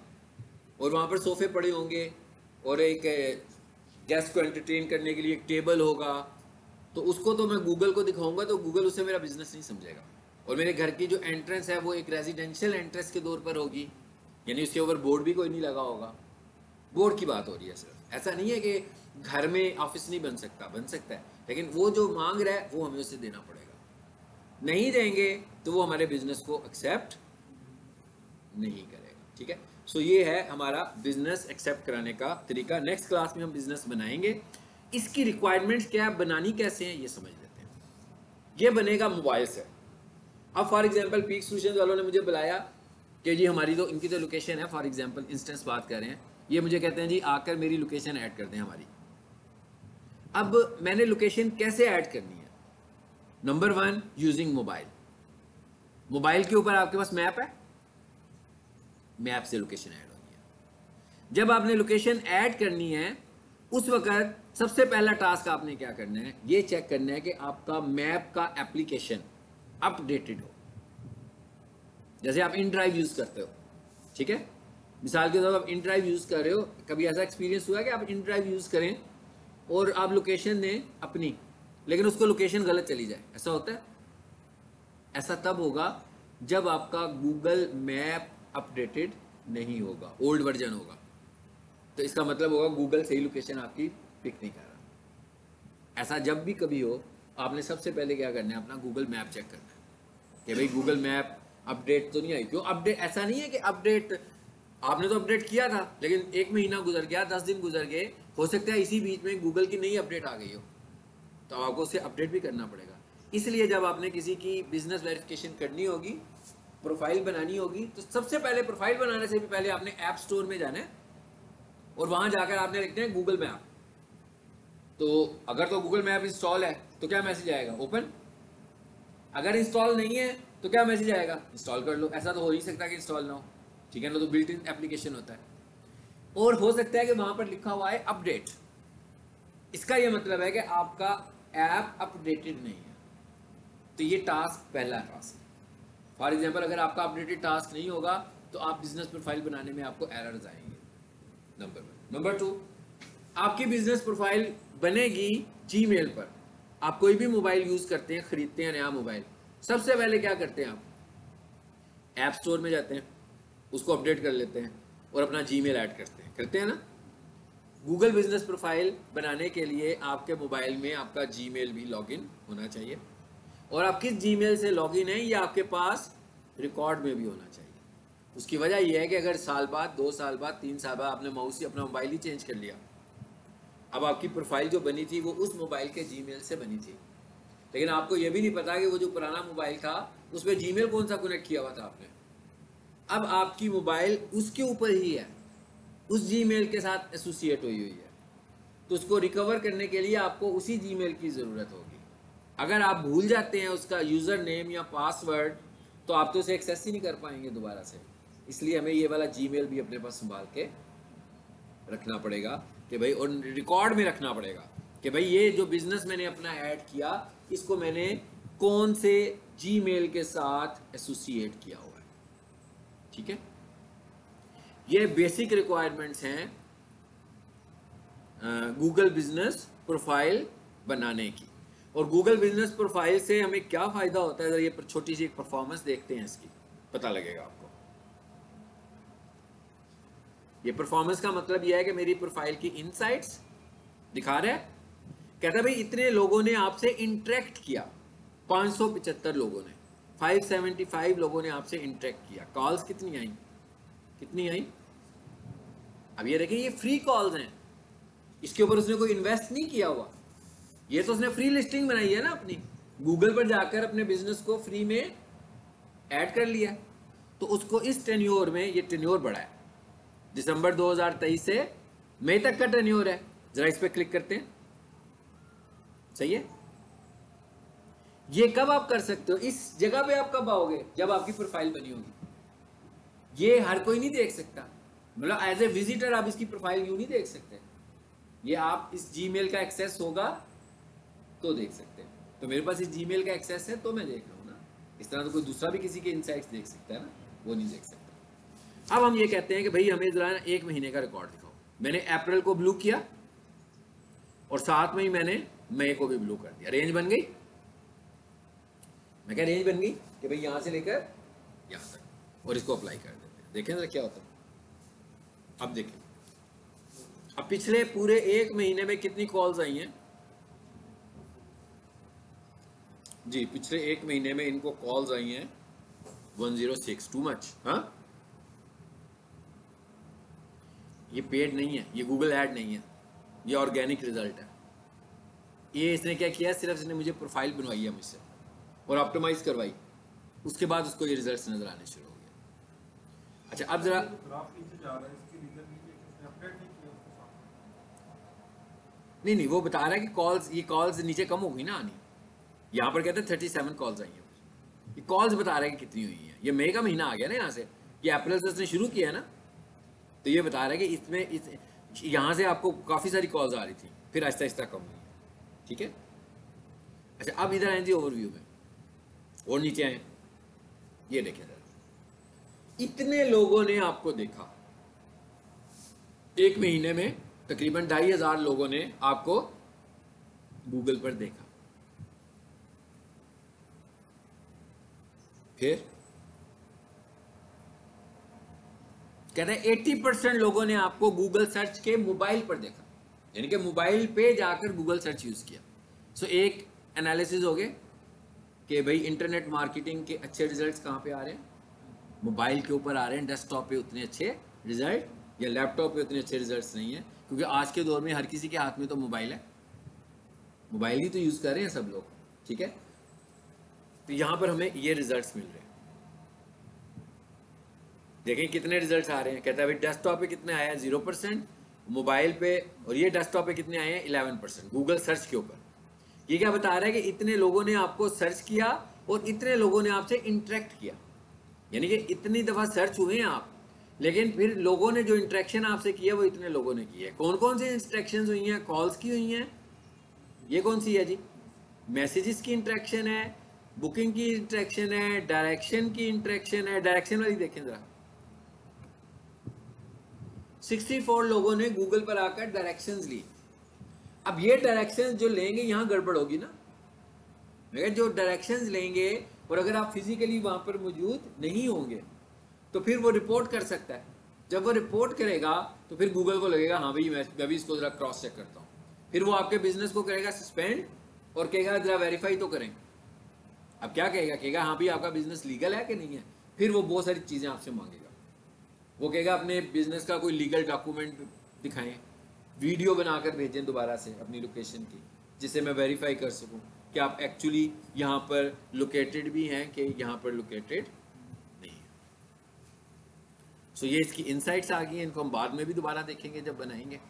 और वहाँ पर सोफे पड़े होंगे और एक गेस्ट को एंटरटेन करने के लिए एक टेबल होगा, तो उसको तो मैं गूगल को दिखाऊंगा तो गूगल उसे मेरा बिजनेस नहीं समझेगा। और मेरे घर की जो एंट्रेंस है वो एक रेजिडेंशियल एंट्रेंस के तौर पर होगी, यानी उसके ऊपर बोर्ड भी कोई नहीं लगा होगा। बोर्ड की बात हो रही है सिर्फ, ऐसा नहीं है कि घर में ऑफिस नहीं बन सकता, बन सकता है, लेकिन वो जो मांग रहा है वो हमें उसे देना पड़ेगा। नहीं देंगे तो वो हमारे बिजनेस को एक्सेप्ट नहीं करेगा। ठीक है, सो ये है हमारा बिजनेस एक्सेप्ट कराने का तरीका। नेक्स्ट क्लास में हम बिजनेस बनाएंगे, इसकी रिक्वायरमेंट्स क्या है, बनानी कैसे है, ये समझ लेते हैं। ये बनेगा मोबाइल से। अब फॉर एग्जांपल पीक सॉल्यूशंस वालों ने मुझे बुलाया कि जी हमारी तो इनकी तो लोकेशन है, फॉर एग्जांपल इंस्टेंस बात कर रहे हैं, ये मुझे कहते हैं जी आकर मेरी लोकेशन ऐड कर दें हमारी। अब मैंने लोकेशन कैसे ऐड करनी है? Number 1, using mobile. मोबाइल के ऊपर आपके पास मैप है, मैप से लोकेशन ऐड होनी है। जब आपने लोकेशन ऐड करनी है उस वक्त सबसे पहला टास्क आपने क्या करना है, ये चेक करना है कि आपका मैप का एप्लीकेशन अपडेटेड हो। जैसे आप इन ड्राइव यूज करते हो, ठीक है, मिसाल के तौर पर आप इन ड्राइव यूज कर रहे हो, कभी ऐसा एक्सपीरियंस हुआ कि आप इन ड्राइव यूज करें और आप लोकेशन दें अपनी, लेकिन उसको लोकेशन गलत चली जाए? ऐसा होता है? ऐसा तब होगा जब आपका गूगल मैप अपडेटेड नहीं होगा, ओल्ड वर्जन होगा। तो इसका मतलब होगा गूगल सही लोकेशन आपकी पिक नहीं कर रहा। ऐसा जब भी कभी हो, आपने सबसे पहले क्या करना है, अपना गूगल मैप चेक करना है कि भाई गूगल मैप अपडेट तो नहीं आई। क्यों अपडेट? ऐसा नहीं है कि अपडेट आपने तो अपडेट किया था, लेकिन 1 महीना गुजर गया, 10 दिन गुजर गए, हो सकता है इसी बीच में गूगल की नई अपडेट आ गई हो, तो आपको उसे अपडेट भी करना पड़ेगा। इसलिए जब आपने किसी की बिजनेस वेरिफिकेशन करनी होगी, प्रोफाइल बनानी होगी, तो सबसे पहले प्रोफाइल बनाने से भी पहले आपने ऐप स्टोर में जाना है और वहां जाकर आपने लिखते हैं गूगल मैप। तो अगर तो गूगल मैप इंस्टॉल है तो क्या मैसेज आएगा, ओपन। अगर इंस्टॉल नहीं है तो क्या मैसेज आएगा, इंस्टॉल कर लो। ऐसा तो हो ही सकता है कि इंस्टॉल ना हो, ठीक है ना, तो बिल्ट इन एप्लीकेशन होता है। और हो सकता है कि वहां पर लिखा हुआ है अपडेट, इसका यह मतलब है कि आपका ऐप अपडेटेड नहीं है। तो ये टास्क, पहला टास्क। फॉर एग्जाम्पल अगर आपका अपडेटेड टास्क नहीं होगा तो आप बिजनेस प्रोफाइल बनाने में आपको एरर्स आएंगे, नंबर 1। नंबर 2, आपकी बिजनेस प्रोफाइल बनेगी जीमेल पर। आप कोई भी मोबाइल यूज करते हैं, खरीदते हैं नया मोबाइल, सबसे पहले क्या करते हैं, आप ऐप स्टोर में जाते हैं, उसको अपडेट कर लेते हैं और अपना जीमेल ऐड करते हैं ना। गूगल बिजनेस प्रोफाइल बनाने के लिए आपके मोबाइल में आपका जीमेल भी लॉगिन होना चाहिए, और आप किस जीमेल से लॉगिन है ये आपके पास रिकॉर्ड में भी होना चाहिए। उसकी वजह यह है कि अगर साल बाद, 2 साल बाद, 3 साल बाद आपने माउस ही अपना मोबाइल ही चेंज कर लिया, अब आपकी प्रोफाइल जो बनी थी वो उस मोबाइल के जीमेल से बनी थी, लेकिन आपको यह भी नहीं पता कि वो जो पुराना मोबाइल था उसमें जीमेल कौन सा कनेक्ट किया हुआ था आपने। अब आपकी मोबाइल उसके ऊपर ही है, उस जीमेल के साथ एसोसिएट हुई है, तो उसको रिकवर करने के लिए आपको उसी जीमेल की ज़रूरत होगी। अगर आप भूल जाते हैं उसका यूज़र नेम या पासवर्ड तो आप तो उसे एक्सेस ही नहीं कर पाएंगे दोबारा से। इसलिए हमें ये वाला जीमेल भी अपने पास संभाल के रखना पड़ेगा कि भाई, और रिकॉर्ड में रखना पड़ेगा कि भाई ये जो बिजनेस मैंने अपना ऐड किया इसको मैंने कौन से जीमेल के साथ एसोसिएट किया हुआ है। ठीक है, ये बेसिक रिक्वायरमेंट्स हैं गूगल बिजनेस प्रोफाइल बनाने की। और गूगल बिजनेस प्रोफाइल से हमें क्या फायदा होता है, अगर ये छोटी सी एक परफॉर्मेंस देखते हैं इसकी, पता लगेगा आपको। ये परफॉर्मेंस का मतलब यह है कि मेरी प्रोफाइल की इनसाइट्स दिखा रहा है, कहता है भाई इतने लोगों ने आपसे इंटरेक्ट किया, 575 लोगों ने, 575 लोगों ने आपसे इंटरेक्ट किया। कॉल्स कितनी आई, कितनी आई? अब ये देखिए, ये फ्री कॉल्स हैं, इसके ऊपर उसने कोई इन्वेस्ट नहीं किया हुआ, ये तो उसने फ्री लिस्टिंग बनाई है ना अपनी, गूगल पर जाकर अपने बिजनेस को फ्री में ऐड कर लिया, तो उसको इस टेन्योर में, ये टेन्योर बड़ा है, दिसंबर 2023 से मई तक का टेन्योर है। जरा इस पर क्लिक करते हैं, सही है। ये कब आप कर सकते हो, इस जगह पे आप कब आओगे, जब आपकी प्रोफाइल बनी होगी। ये हर कोई नहीं देख सकता, मतलब एज ए विजिटर आप इसकी प्रोफाइल क्यों नहीं देख सकते, ये आप इस जीमेल का एक्सेस होगा तो देख सकते हैं। तो मेरे पास इस जीमेल का एक्सेस है तो मैं देख रहा हूँ ना, इस तरह तो कोई दूसरा भी किसी के इनसाइट्स देख सकता है ना, वो नहीं देख सकता। अब हम ये कहते हैं कि भाई हमें जरा 1 महीने का रिकॉर्ड दिखाओ। मैंने अप्रैल को ब्लू किया और साथ में ही मैंने मई को भी ब्लू कर दिया, रेंज बन गई। मैं क्या रेंज बन गई कि भाई यहां से लेकर यहां तक, और इसको अप्लाई कर देते हैं, देखें जरा क्या होता है। अब देखें, अब पिछले पूरे 1 महीने में कितनी कॉल्स आई हैं जी, पिछले 1 महीने में इनको कॉल्स आई हैं 106, टू मच। हाँ, ये पेड नहीं है, ये गूगल ऐड नहीं है, ये ऑर्गेनिक रिजल्ट है। ये इसने क्या किया, सिर्फ इसने मुझे प्रोफाइल बनवाई है मुझसे और ऑप्टिमाइज करवाई, उसके बाद उसको ये रिजल्ट्स नजर आने शुरू हो गए। अच्छा, अब जरा नहीं, वो बता रहा है कि कॉल्स, ये कॉल्स नीचे कम हो गई ना आनी, यहाँ पर कहते हैं 37 कॉल्स आई हैं, ये कॉल्स बता रहा है कि कितनी हुई हैं। ये मई का महीना आ गया ना यहाँ से, ये अप्रैल से उसने शुरू किया ना, तो ये बता रहा है कि इसमें यहाँ से आपको काफ़ी सारी कॉल्स आ रही थी, फिर आहिस्ता आहिस्ता कम हुई, ठीक है। अच्छा, अब इधर आए जी ओवरव्यू में, और नीचे आए, ये देखें जरा, इतने लोगों ने आपको देखा 1 महीने में, तकरीबन 2500 लोगों ने आपको गूगल पर देखा। फिर कहते हैं 80% लोगों ने आपको गूगल सर्च के मोबाइल पर देखा, यानी कि मोबाइल पे जाकर गूगल सर्च यूज किया। सो एक एनालिसिस हो गया कि भाई इंटरनेट मार्केटिंग के अच्छे रिजल्ट्स कहाँ पे आ रहे हैं, मोबाइल के ऊपर आ रहे हैं। डेस्कटॉप पे उतने अच्छे रिजल्ट या लैपटॉप पे उतने अच्छे रिजल्ट्स नहीं है, क्योंकि आज के दौर में हर किसी के हाथ में तो मोबाइल है, मोबाइल ही तो यूज कर रहे हैं सब लोग, ठीक है। तो यहाँ पर हमें ये रिजल्ट्स मिल रहे हैं, देखें कितने रिजल्ट्स आ रहे हैं। कहता है भाई डेस्कटॉप पे कितने आए हैं 0%, मोबाइल पे, और ये डेस्कटॉप पे कितने आए हैं 11% गूगल सर्च के ऊपर। ये क्या बता रहा है कि इतने लोगों ने आपको सर्च किया और इतने लोगों ने आपसे इंटरेक्ट किया, यानी कि इतनी दफ़ा सर्च हुए हैं आप, लेकिन फिर लोगों ने जो इंटरेक्शन आपसे किया वो इतने लोगों ने की है। कौन कौन सी इंटरेक्शन हुई हैं, कॉल्स की हुई हैं, ये कौन सी है जी, मैसेजेस की इंटरेक्शन है, बुकिंग की इंटरेक्शन है, डायरेक्शन की इंटरेक्शन है। डायरेक्शन वाली देखें जरा, 64 लोगों ने गूगल पर आकर डायरेक्शंस ली। अब ये डायरेक्शंस जो लेंगे यहाँ गड़बड़ होगी ना, मगर जो डायरेक्शंस लेंगे और अगर आप फिजिकली वहां पर मौजूद नहीं होंगे तो फिर वो रिपोर्ट कर सकता है। जब वो रिपोर्ट करेगा तो फिर गूगल को लगेगा हाँ भाई मैं भी इसको जरा क्रॉस चेक करता हूँ, फिर वो आपके बिजनेस को करेगा सस्पेंड और कहेगा जरा वेरीफाई तो करें। अब क्या कहेगा हाँ भाई आपका बिजनेस लीगल है कि नहीं है, फिर वो बहुत सारी चीजें आपसे मांगेगा। वो कहेगा अपने बिजनेस का कोई लीगल डॉक्यूमेंट दिखाएं, वीडियो बनाकर भेजें दोबारा से अपनी लोकेशन की, जिससे मैं वेरीफाई कर सकूं कि आप एक्चुअली यहाँ पर लोकेटेड भी हैं कि यहाँ पर लोकेटेड नहीं है। सो ये इसकी इनसाइट्स आ गई हैं, इनको हम बाद में भी दोबारा देखेंगे जब बनाएंगे।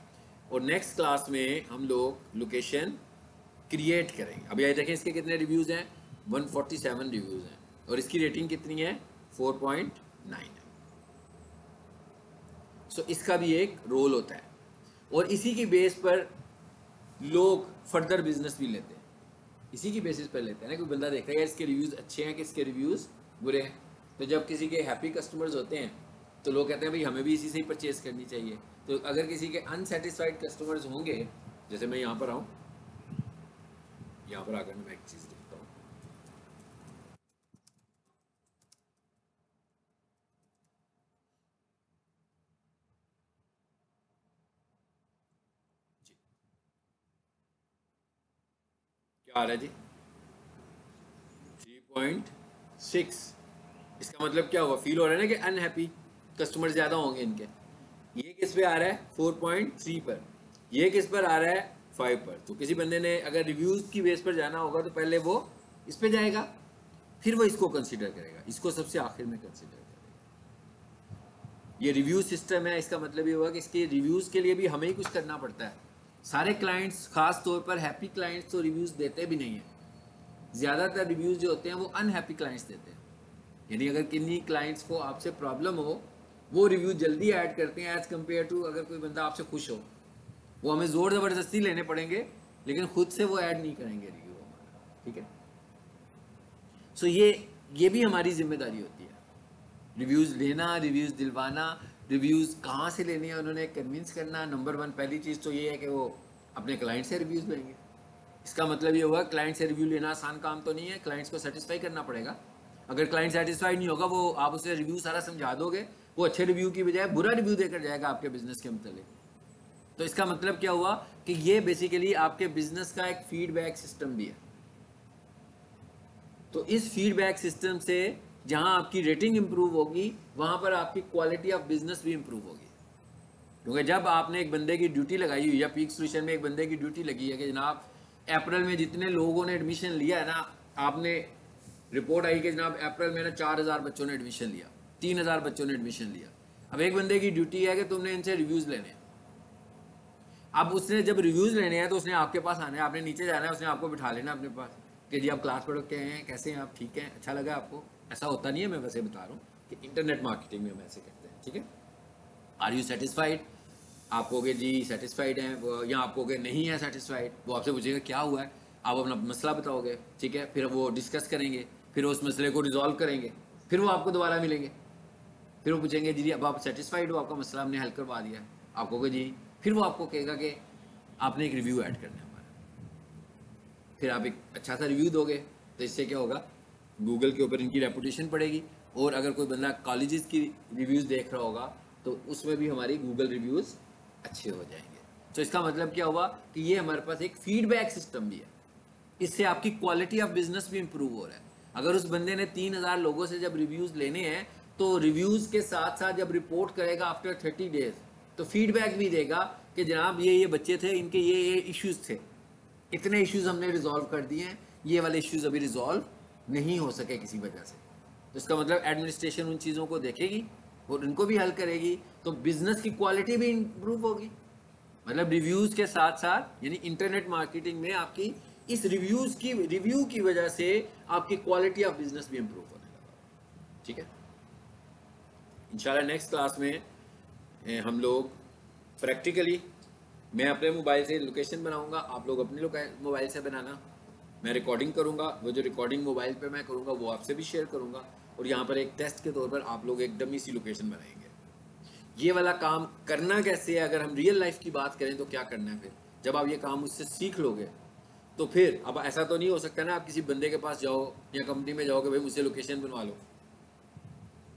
और नेक्स्ट क्लास में हम लोग लोकेशन क्रिएट करेंगे। अभी आइए देखें इसके कितने रिव्यूज़ हैं, 147 रिव्यूज़ हैं और इसकी रेटिंग कितनी है 4.9 है। सो इसका भी एक रोल होता है और इसी की बेस पर लोग फर्दर बिजनेस भी लेते हैं, इसी की बेसिस पर लेते हैं ना। कोई बंदा देखता है यार इसके रिव्यूज़ अच्छे हैं कि इसके रिव्यूज़ बुरे हैं, तो जब किसी के हैप्पी कस्टमर्स होते हैं तो लोग कहते हैं भाई हमें भी इसी से ही परचेज करनी चाहिए। तो अगर किसी के अनसेटिस्फाइड कस्टमर्स होंगे, जैसे मैं यहाँ पर आऊँ, यहाँ पर आकर मैं एक चीज़ देखता हूँ, क्या आ रहा है जी 3.6। इसका मतलब क्या हुआ, फील हो रहा है ना कि अनहैप्पी कस्टमर ज़्यादा होंगे इनके। ये किस पे आ रहा है 4.3 पर, ये किस पर आ रहा है 5 पर। तो किसी बंदे ने अगर रिव्यूज़ की बेस पर जाना होगा तो पहले वो इस पे जाएगा, फिर वो इसको कंसीडर करेगा, इसको सबसे आखिर में कंसीडर करेगा। ये रिव्यू सिस्टम है, इसका मतलब ये हुआ कि इसके रिव्यूज़ के लिए भी हमें ही कुछ करना पड़ता है। सारे क्लाइंट्स, खास तौर पर हैप्पी क्लाइंट्स तो रिव्यूज़ देते भी नहीं हैं। ज़्यादातर रिव्यूज़ जो होते हैं वो अनहैप्पी क्लाइंट्स देते हैं। यानी अगर किन्हीं क्लाइंट्स को आपसे प्रॉब्लम हो, वो रिव्यू जल्दी ऐड करते हैं एज़ कम्पेयर टू अगर कोई बंदा आपसे खुश हो। वो हमें ज़ोर ज़बरदस्ती लेने पड़ेंगे, लेकिन खुद से वो ऐड नहीं करेंगे रिव्यू हमारा, ठीक है। सो ये भी हमारी जिम्मेदारी होती है, रिव्यूज़ लेना, रिव्यूज़ दिलवाना। रिव्यूज़ कहाँ से लेने हैं उन्होंने कन्विंस करना। नंबर 1 पहली चीज़ तो ये है कि वो अपने क्लाइंट से रिव्यूज़ लेंगे। इसका मतलब ये हुआ क्लाइंट से रिव्यू लेना आसान काम तो नहीं है, क्लाइंट्स को सेटिस्फाई करना पड़ेगा। अगर क्लाइंट सेटिस्फाइड नहीं होगा, वो आप उसे रिव्यू सारा समझा दोगे, वो अच्छे रिव्यू की बजाय बुरा रिव्यू देकर जाएगा आपके बिजनेस के मतलब। तो इसका मतलब क्या हुआ कि ये बेसिकली आपके बिजनेस का एक फीडबैक सिस्टम भी है। तो इस फीडबैक सिस्टम से जहां आपकी रेटिंग इंप्रूव होगी, वहां पर आपकी क्वालिटी ऑफ बिजनेस भी इंप्रूव होगी। क्योंकि जब आपने एक बंदे की ड्यूटी लगाई हुई, या पीक सोल्यूशन में एक बंदे की ड्यूटी लगी है कि जनाब अप्रैल में जितने लोगों ने एडमिशन लिया है ना, आपने रिपोर्ट आई कि जनाब अप्रैल में ना 4000 बच्चों ने एडमिशन लिया, 3000 बच्चों ने एडमिशन लिया। अब एक बंदे की ड्यूटी है कि तुमने इनसे रिव्यूज़ लेने हैं। अब उसने जब रिव्यूज़ लेने हैं तो उसने आपके पास आना है, आपने नीचे जाना है, उसने आपको बिठा लेना अपने पास कि जी आप क्लास पढ़ के हैं, कैसे हैं आप, ठीक हैं, अच्छा लगा आपको। ऐसा होता नहीं है, मैं वैसे बता रहा हूँ कि इंटरनेट मार्केटिंग में हम ऐसे करते हैं, ठीक है। आर यू सेटिस्फाइड, आप कहोगे जी सेटिस्फाइड हैं, या आप कहोगे नहीं है सेटिस्फाइड। वो आपसे पूछेगा क्या हुआ है, आप अपना मसला बताओगे, ठीक है। फिर वो डिस्कस करेंगे, फिर उस मसले को रिजॉल्व करेंगे, फिर वो आपको दोबारा मिलेंगे, फिर वो पूछेंगे जी अब आप सेटिस्फाइड हो, आपका मसला हमने हल करवा दिया। आप कहोगे जी, फिर वो आपको कहेगा कि आपने एक रिव्यू ऐड करना है हमारा। फिर आप एक अच्छा सा रिव्यू दोगे, तो इससे क्या होगा, गूगल के ऊपर इनकी रेपुटेशन बढ़ेगी। और अगर कोई बंदा कॉलेजेस की रिव्यूज़ देख रहा होगा तो उसमें भी हमारी गूगल रिव्यूज़ अच्छे हो जाएंगे। तो इसका मतलब क्या हुआ कि ये हमारे पास एक फीडबैक सिस्टम भी है। इससे आपकी क्वालिटी ऑफ बिजनेस भी इंप्रूव हो रहा है। अगर उस बंदे ने 3000 लोगों से जब रिव्यूज़ लेने हैं, तो रिव्यूज़ के साथ साथ जब रिपोर्ट करेगा आफ्टर 30 डेज, तो फीडबैक भी देगा कि जनाब ये बच्चे थे, इनके ये इश्यूज़ थे, इतने इश्यूज़ हमने रिजॉल्व कर दिए हैं, ये वाले इश्यूज़ अभी रिजॉल्व नहीं हो सके किसी वजह से। तो इसका मतलब एडमिनिस्ट्रेशन उन चीज़ों को देखेगी और उनको भी हल करेगी, तो बिजनेस की क्वालिटी भी इंप्रूव होगी। मतलब रिव्यूज़ के साथ साथ, यानी इंटरनेट मार्केटिंग में आपकी इस रिव्यू की वजह से आपकी क्वालिटी ऑफ बिजनेस भी इंप्रूव होने लगा, ठीक है। इंशाल्लाह नेक्स्ट क्लास में हम लोग प्रैक्टिकली, मैं अपने मोबाइल से लोकेशन बनाऊंगा, आप लोग अपने मोबाइल से बनाना। मैं रिकॉर्डिंग करूंगा, वो जो रिकॉर्डिंग मोबाइल पे मैं करूंगा वो आपसे भी शेयर करूंगा, और यहाँ पर एक टेस्ट के तौर पर आप लोग एक डमी सी लोकेशन बनाएंगे। ये वाला काम करना कैसे है, अगर हम रियल लाइफ की बात करें तो क्या करना है। फिर जब आप ये काम उससे सीख लोगे, तो फिर अब ऐसा तो नहीं हो सकता ना आप किसी बंदे के पास जाओ या कंपनी में जाओ कि भाई मुझसे लोकेशन बनवा लो।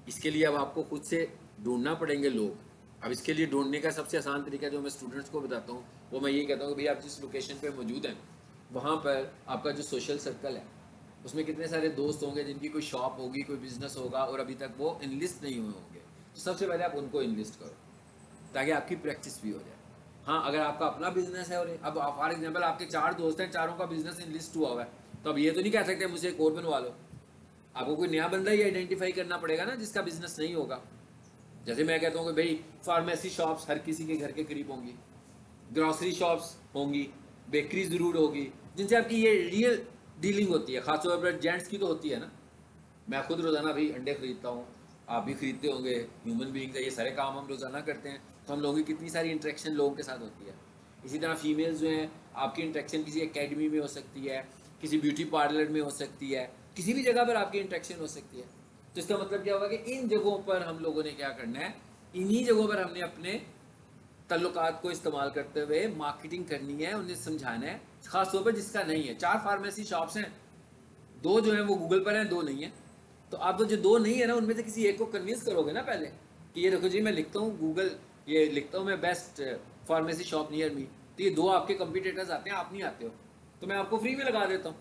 इसके लिए अब आपको खुद से ढूंढना पड़ेंगे लोग। अब इसके लिए ढूंढने का सबसे आसान तरीका जो मैं स्टूडेंट्स को बताता हूँ, वो मैं ये कहता हूँ कि भाई आप जिस लोकेशन पे मौजूद हैं, वहाँ पर आपका जो सोशल सर्कल है, उसमें कितने सारे दोस्त होंगे जिनकी कोई शॉप होगी, कोई बिजनेस होगा, और अभी तक वो इनलिस्ट नहीं हुए होंगे। तो सबसे पहले आप उनको इनलिस्ट करो, ताकि आपकी प्रैक्टिस भी हो जाए। हाँ, अगर आपका अपना बिजनेस है और अब फॉर एग्जाम्पल आपके 4 दोस्त हैं, चारों का बिजनेस इनलिस्ट हुआ हुआ है, तो अब ये तो नहीं कह सकते मुझे एक और बनवा लो। आपको कोई नया बंदा ही आइडेंटिफाई करना पड़ेगा ना जिसका बिजनेस नहीं होगा। जैसे मैं कहता हूँ कि भाई फार्मेसी शॉप्स हर किसी के घर के करीब होंगी, ग्रॉसरी शॉप्स होंगी, बेकरी ज़रूर होगी, जिनसे आपकी ये रियल डीलिंग होती है। खासतौर पर जेंट्स की तो होती है ना। मैं खुद रोज़ाना भाई अंडे खरीदता हूँ, आप भी खरीदते होंगे, ह्यूमन बीइंग्स है, ये सारे काम हम रोज़ाना करते हैं, तो हम लोगों की कितनी सारी इंटरेक्शन लोगों के साथ होती है। इसी तरह फीमेल्स जो हैं, आपकी इंटरेक्शन किसी एकेडमी में हो सकती है, किसी ब्यूटी पार्लर में हो सकती है, किसी भी जगह पर आपकी इंटरेक्शन हो सकती है। तो इसका मतलब क्या होगा कि इन जगहों पर हम लोगों ने क्या करना है, इन्हीं जगहों पर हमने अपने तल्लुकात को इस्तेमाल करते हुए मार्केटिंग करनी है, उन्हें समझाना है। खासतौर पर जिसका नहीं है, 4 फार्मेसी शॉप्स हैं, 2 जो हैं वो गूगल पर हैं, 2 नहीं है। तो आप जो 2 नहीं है ना, उनमें से किसी एक को कन्विंस करोगे ना पहले कि ये देखो जी मैं लिखता हूँ गूगल, ये लिखता हूँ मैं best pharmacy shop near me, तो ये 2 आपके कंपटीटर्स आते हैं, आप नहीं आते हो, तो मैं आपको फ्री में लगा देता हूँ।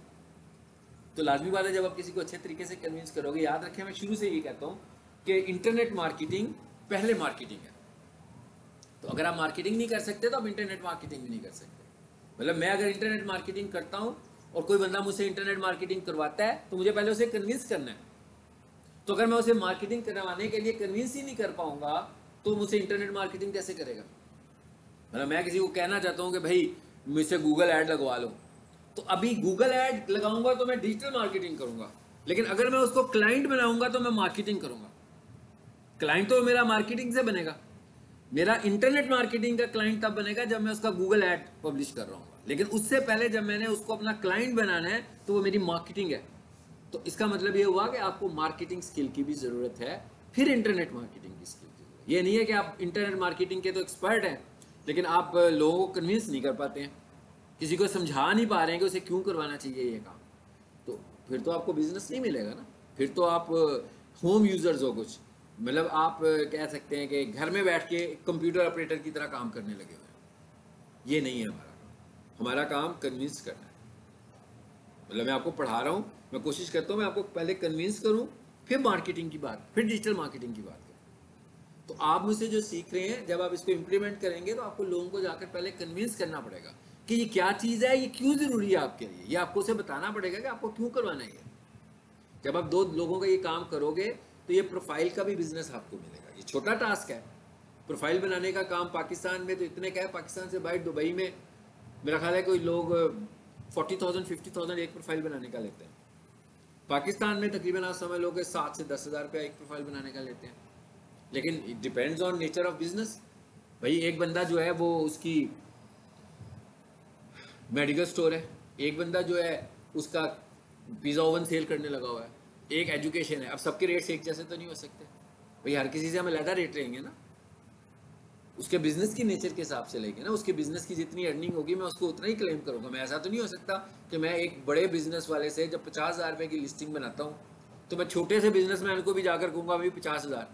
तो लाजमी बात है जब आप किसी को अच्छे तरीके से कन्विंस करोगे। याद रखें, मैं शुरू से ये कहता हूँ कि इंटरनेट मार्केटिंग पहले मार्केटिंग है। तो अगर आप मार्केटिंग नहीं कर सकते तो आप इंटरनेट मार्केटिंग भी नहीं कर सकते। मतलब मैं अगर इंटरनेट मार्केटिंग करता हूँ और कोई बंदा मुझसे इंटरनेट मार्केटिंग करवाता है तो मुझे पहले उसे कन्विंस करना है। तो अगर मैं उसे मार्केटिंग करवाने के लिए कन्विंस ही नहीं कर पाऊंगा तो मुझसे इंटरनेट मार्केटिंग कैसे करेगा। मतलब मैं किसी को कहना चाहता हूँ कि भाई मुझसे गूगल ऐड लगवा लो, तो अभी गूगल ऐड लगाऊंगा तो मैं डिजिटल मार्केटिंग करूंगा, लेकिन अगर मैं उसको क्लाइंट बनाऊंगा तो मैं मार्केटिंग करूंगा। क्लाइंट तो मेरा मार्केटिंग से बनेगा। मेरा इंटरनेट मार्केटिंग का क्लाइंट तब बनेगा जब मैं उसका गूगल ऐड पब्लिश कर रहा हूँ, लेकिन उससे पहले जब मैंने उसको अपना क्लाइंट बनाना है तो वो मेरी मार्केटिंग है। तो इसका मतलब ये हुआ कि आपको मार्केटिंग स्किल की भी ज़रूरत है, फिर इंटरनेट मार्केटिंग की स्किल की ज़रूरत। ये नहीं है कि आप इंटरनेट मार्केटिंग के तो एक्सपर्ट हैं लेकिन आप लोगों को कन्विंस नहीं कर पाते हैं, किसी को समझा नहीं पा रहे हैं कि उसे क्यों करवाना चाहिए ये काम, तो फिर तो आपको बिजनेस नहीं मिलेगा ना। फिर तो आप होम यूजर्स हो कुछ, मतलब आप कह सकते हैं कि घर में बैठ के कंप्यूटर ऑपरेटर की तरह काम करने लगे हुए हैं। ये नहीं है हमारा काम। हमारा काम कन्विंस करना है। मतलब मैं आपको पढ़ा रहा हूँ, मैं कोशिश करता हूँ मैं आपको पहले कन्विंस करूँ, फिर मार्केटिंग की बात, फिर डिजिटल मार्केटिंग की बात करूँ। तो आप मुझसे जो सीख रहे हैं, जब आप इसको इम्प्लीमेंट करेंगे तो आपको लोगों को जाकर पहले कन्विंस करना पड़ेगा कि ये क्या चीज़ है, ये क्यों ज़रूरी है आपके लिए, ये आपको उसे बताना पड़ेगा कि आपको क्यों करवाना है ये। जब आप 2 लोगों का ये काम करोगे तो ये प्रोफाइल का भी बिजनेस आपको मिलेगा। ये छोटा टास्क है, प्रोफाइल बनाने का काम पाकिस्तान में तो इतने का है, पाकिस्तान से बाहर दुबई में मेरा ख्याल है कोई लोग 40,000 50,000 एक प्रोफाइल बनाने का लेते हैं। पाकिस्तान में तकरीबन आप समझ लो कि 7 से 10,000 रुपया एक प्रोफाइल बनाने का लेते हैं। लेकिन it depends on nature of business. भाई एक बंदा जो है वो उसकी मेडिकल स्टोर है, एक बंदा जो है उसका पिज़्ज़ा ओवन सेल करने लगा हुआ है, एक एजुकेशन है। अब सबके रेट्स एक जैसे तो नहीं हो सकते भाई, हर किसी से हम अलग रेट लेंगे ना, उसके बिजनेस की नेचर के हिसाब से लेंगे ना। उसके बिजनेस की जितनी अर्निंग होगी मैं उसको उतना ही क्लेम करूंगा। मैं ऐसा तो नहीं हो सकता कि मैं एक बड़े बिजनेस वाले से जब 50,000 रुपये की लिस्टिंग बनाता हूँ तो मैं छोटे से बिजनेसमैन को भी जाकर कहूँगा अभी 50,000,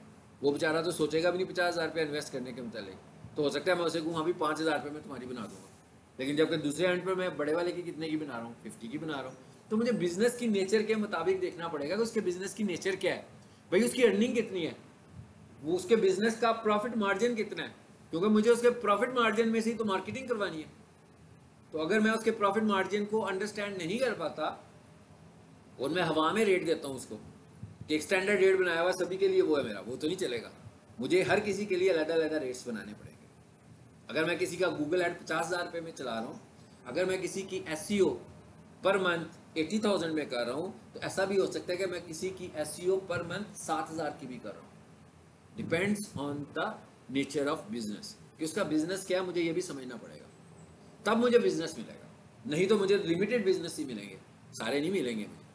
वो बेचारा तो सोचेगा भी नहीं 50,000 रुपया इन्वेस्ट करने के मतलब। तो हो सकता है मैं उसे कहूँ अभी 5,000 रुपये में तुम्हारी बना दूंगा, लेकिन जबकि दूसरे एंड पर मैं बड़े वाले की कितने की बना रहा हूँ, 50 की बना रहा हूँ। तो मुझे बिजनेस की नेचर के मुताबिक देखना पड़ेगा कि उसके बिजनेस की नेचर क्या है, भाई उसकी अर्निंग कितनी है, वो उसके बिजनेस का प्रॉफिट मार्जिन कितना है, क्योंकि मुझे उसके प्रॉफिट मार्जिन में से ही तो मार्केटिंग करवानी है। तो अगर मैं उसके प्रॉफिट मार्जिन को अंडरस्टैंड नहीं कर पाता और मैं हवा में रेट देता हूँ उसको कि एक स्टैंडर्ड रेट बनाया हुआ सभी के लिए वो है मेरा, वो तो नहीं चलेगा। मुझे हर किसी के लिए अलग अलग रेट्स बनाने पड़ेंगे। अगर मैं किसी का गूगल ऐड 50,000 रुपये में चला रहा हूँ, अगर मैं किसी की SEO पर मंथ 80,000 में कर रहा हूँ, तो ऐसा भी हो सकता है कि मैं किसी की SEO पर मंथ 7,000 की भी कर रहा हूँ। Depends on the nature of business कि उसका बिजनेस क्या है, मुझे ये भी समझना पड़ेगा, तब मुझे बिजनेस मिलेगा। नहीं तो मुझे लिमिटेड बिजनेस ही मिलेंगे, सारे नहीं मिलेंगे मुझे।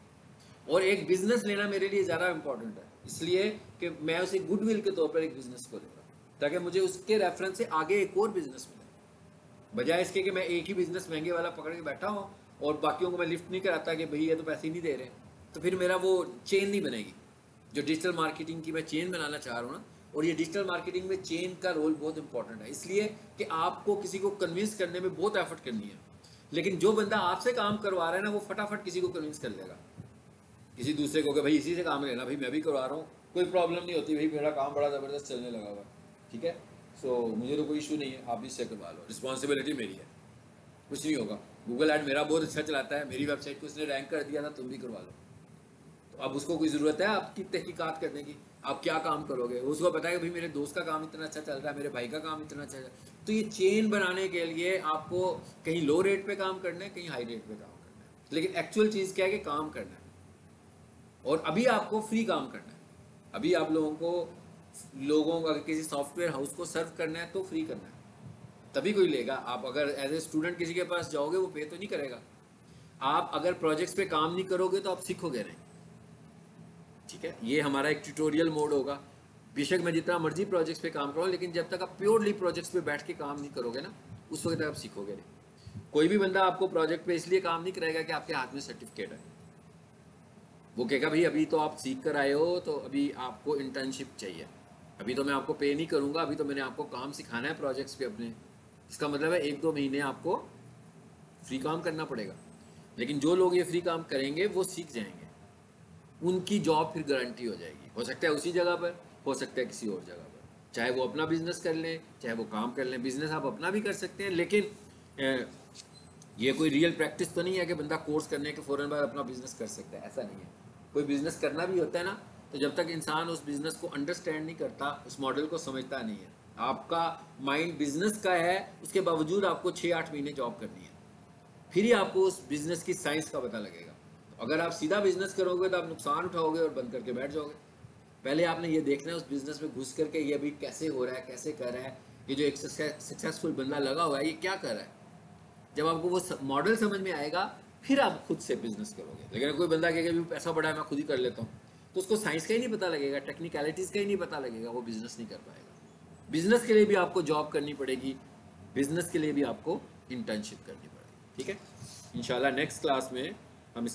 और एक बिजनेस लेना मेरे लिए ज़्यादा इंपॉर्टेंट है, इसलिए कि मैं उसे गुडविल के तौर पर एक बिजनेस को ले रहा हूँ ताकि मुझे उसके रेफरेंस से आगे एक और बिजनेस मिले, बजाय इसके कि मैं एक ही बिजनेस महंगे वाला पकड़ के बैठा हूँ और बाकियों को मैं लिफ्ट नहीं कराता कि भैया तो पैसे ही नहीं दे रहे, तो फिर मेरा वो चेन नहीं बनेगी जो डिजिटल मार्केटिंग की मैं चेन बनाना चाह रहा हूँ ना। और ये डिजिटल मार्केटिंग में चेन का रोल बहुत इंपॉर्टेंट है, इसलिए कि आपको किसी को कन्विंस करने में बहुत एफर्ट करनी है, लेकिन जो बंदा आपसे काम करवा रहा है ना वो फटाफट किसी को कन्विंस कर लेगा, किसी दूसरे को कि भाई इसी से काम लेना, भाई मैं भी करवा रहा हूँ, कोई प्रॉब्लम नहीं होती, भाई मेरा काम बड़ा ज़बरदस्त चलने लगा हुआ है, ठीक है, सो मुझे तो कोई इशू नहीं है, आप भी इससे करवा लो, रिस्पॉन्सिबिलिटी मेरी है, कुछ नहीं होगा। गूगल ऐड मेरा बहुत अच्छा चलाता है, मेरी वेबसाइट को उसने रैंक कर दिया था, तुम भी करवा लो। तो अब उसको कोई ज़रूरत है आपकी तहकीकात करने की, आप क्या काम करोगे, उसको पता है कि भाई मेरे दोस्त का काम इतना अच्छा चल रहा है, मेरे भाई का काम इतना अच्छा चल रहा है। तो ये चेन बनाने के लिए आपको कहीं लो रेट पे काम करना है, कहीं हाई रेट पे काम करना है, लेकिन एक्चुअल चीज़ क्या है कि काम करना है। और अभी आपको फ्री काम करना है, अभी आप लोगों को अगर किसी सॉफ्टवेयर हाउस को सर्व करना है तो फ्री करना है, तभी कोई लेगा। आप अगर एज ए स्टूडेंट किसी के पास जाओगे वो पे तो नहीं करेगा। आप अगर प्रोजेक्ट्स पे काम नहीं करोगे तो आप सीखोगे नहीं, ठीक है। ये हमारा एक ट्यूटोरियल मोड होगा, बेशक मैं जितना मर्जी प्रोजेक्ट्स पे काम करूँ, लेकिन जब तक आप प्योरली प्रोजेक्ट्स पे बैठ के काम नहीं करोगे ना उस वक्त तक आप सीखोगे नहीं। कोई भी बंदा आपको प्रोजेक्ट पे इसलिए काम नहीं कराएगा कि आपके हाथ में सर्टिफिकेट है, वो कहेगा भाई अभी तो आप सीख कर आए हो तो अभी आपको इंटर्नशिप चाहिए, अभी तो मैं आपको पे नहीं करूँगा, अभी तो मैंने आपको काम सिखाना है प्रोजेक्ट्स पे अपने। इसका मतलब है 1-2 महीने आपको फ्री काम करना पड़ेगा। लेकिन जो लोग ये फ्री काम करेंगे वो सीख जाएंगे, उनकी जॉब फिर गारंटी हो जाएगी। हो सकता है उसी जगह पर, हो सकता है किसी और जगह पर, चाहे वो अपना बिजनेस कर लें चाहे वो काम कर लें। बिजनेस आप अपना भी कर सकते हैं, लेकिन ये कोई रियल प्रैक्टिस तो नहीं है कि बंदा कोर्स करने के फ़ौरन बाद अपना बिजनेस कर सकता है, ऐसा नहीं है। कोई बिजनेस करना भी होता है ना, तो जब तक इंसान उस बिजनेस को अंडरस्टैंड नहीं करता, उस मॉडल को समझता नहीं है। आपका माइंड बिजनेस का है, उसके बावजूद आपको 6-8 महीने जॉब करनी है, फिर ही आपको उस बिजनेस की साइंस का पता लगेगा। तो अगर आप सीधा बिजनेस करोगे तो आप नुकसान उठाओगे और बंद करके बैठ जाओगे। पहले आपने ये देखना है उस बिजनेस में घुस करके ये अभी कैसे हो रहा है, कैसे कर रहा है, ये जो एक सक्सेसफुल बंदा लगा हुआ है ये क्या कर रहा है। जब आपको वो मॉडल समझ में आएगा फिर आप खुद से बिजनेस करोगे। लेकिन अगर कोई बंदा कहेगा भी पैसा बड़ा है मैं खुद ही कर लेता हूँ, तो उसको साइंस का ही नहीं पता लगेगा, टेक्निकलिटीज़ का ही नहीं पता लगेगा, वो बिजनेस नहीं कर पाएगा। बिजनेस के लिए भी आपको जॉब करनी पड़ेगी, बिजनेस के लिए भी आपको इंटर्नशिप करनी पड़ेगी। ठीक है, इंशाल्लाह नेक्स्ट क्लास में हम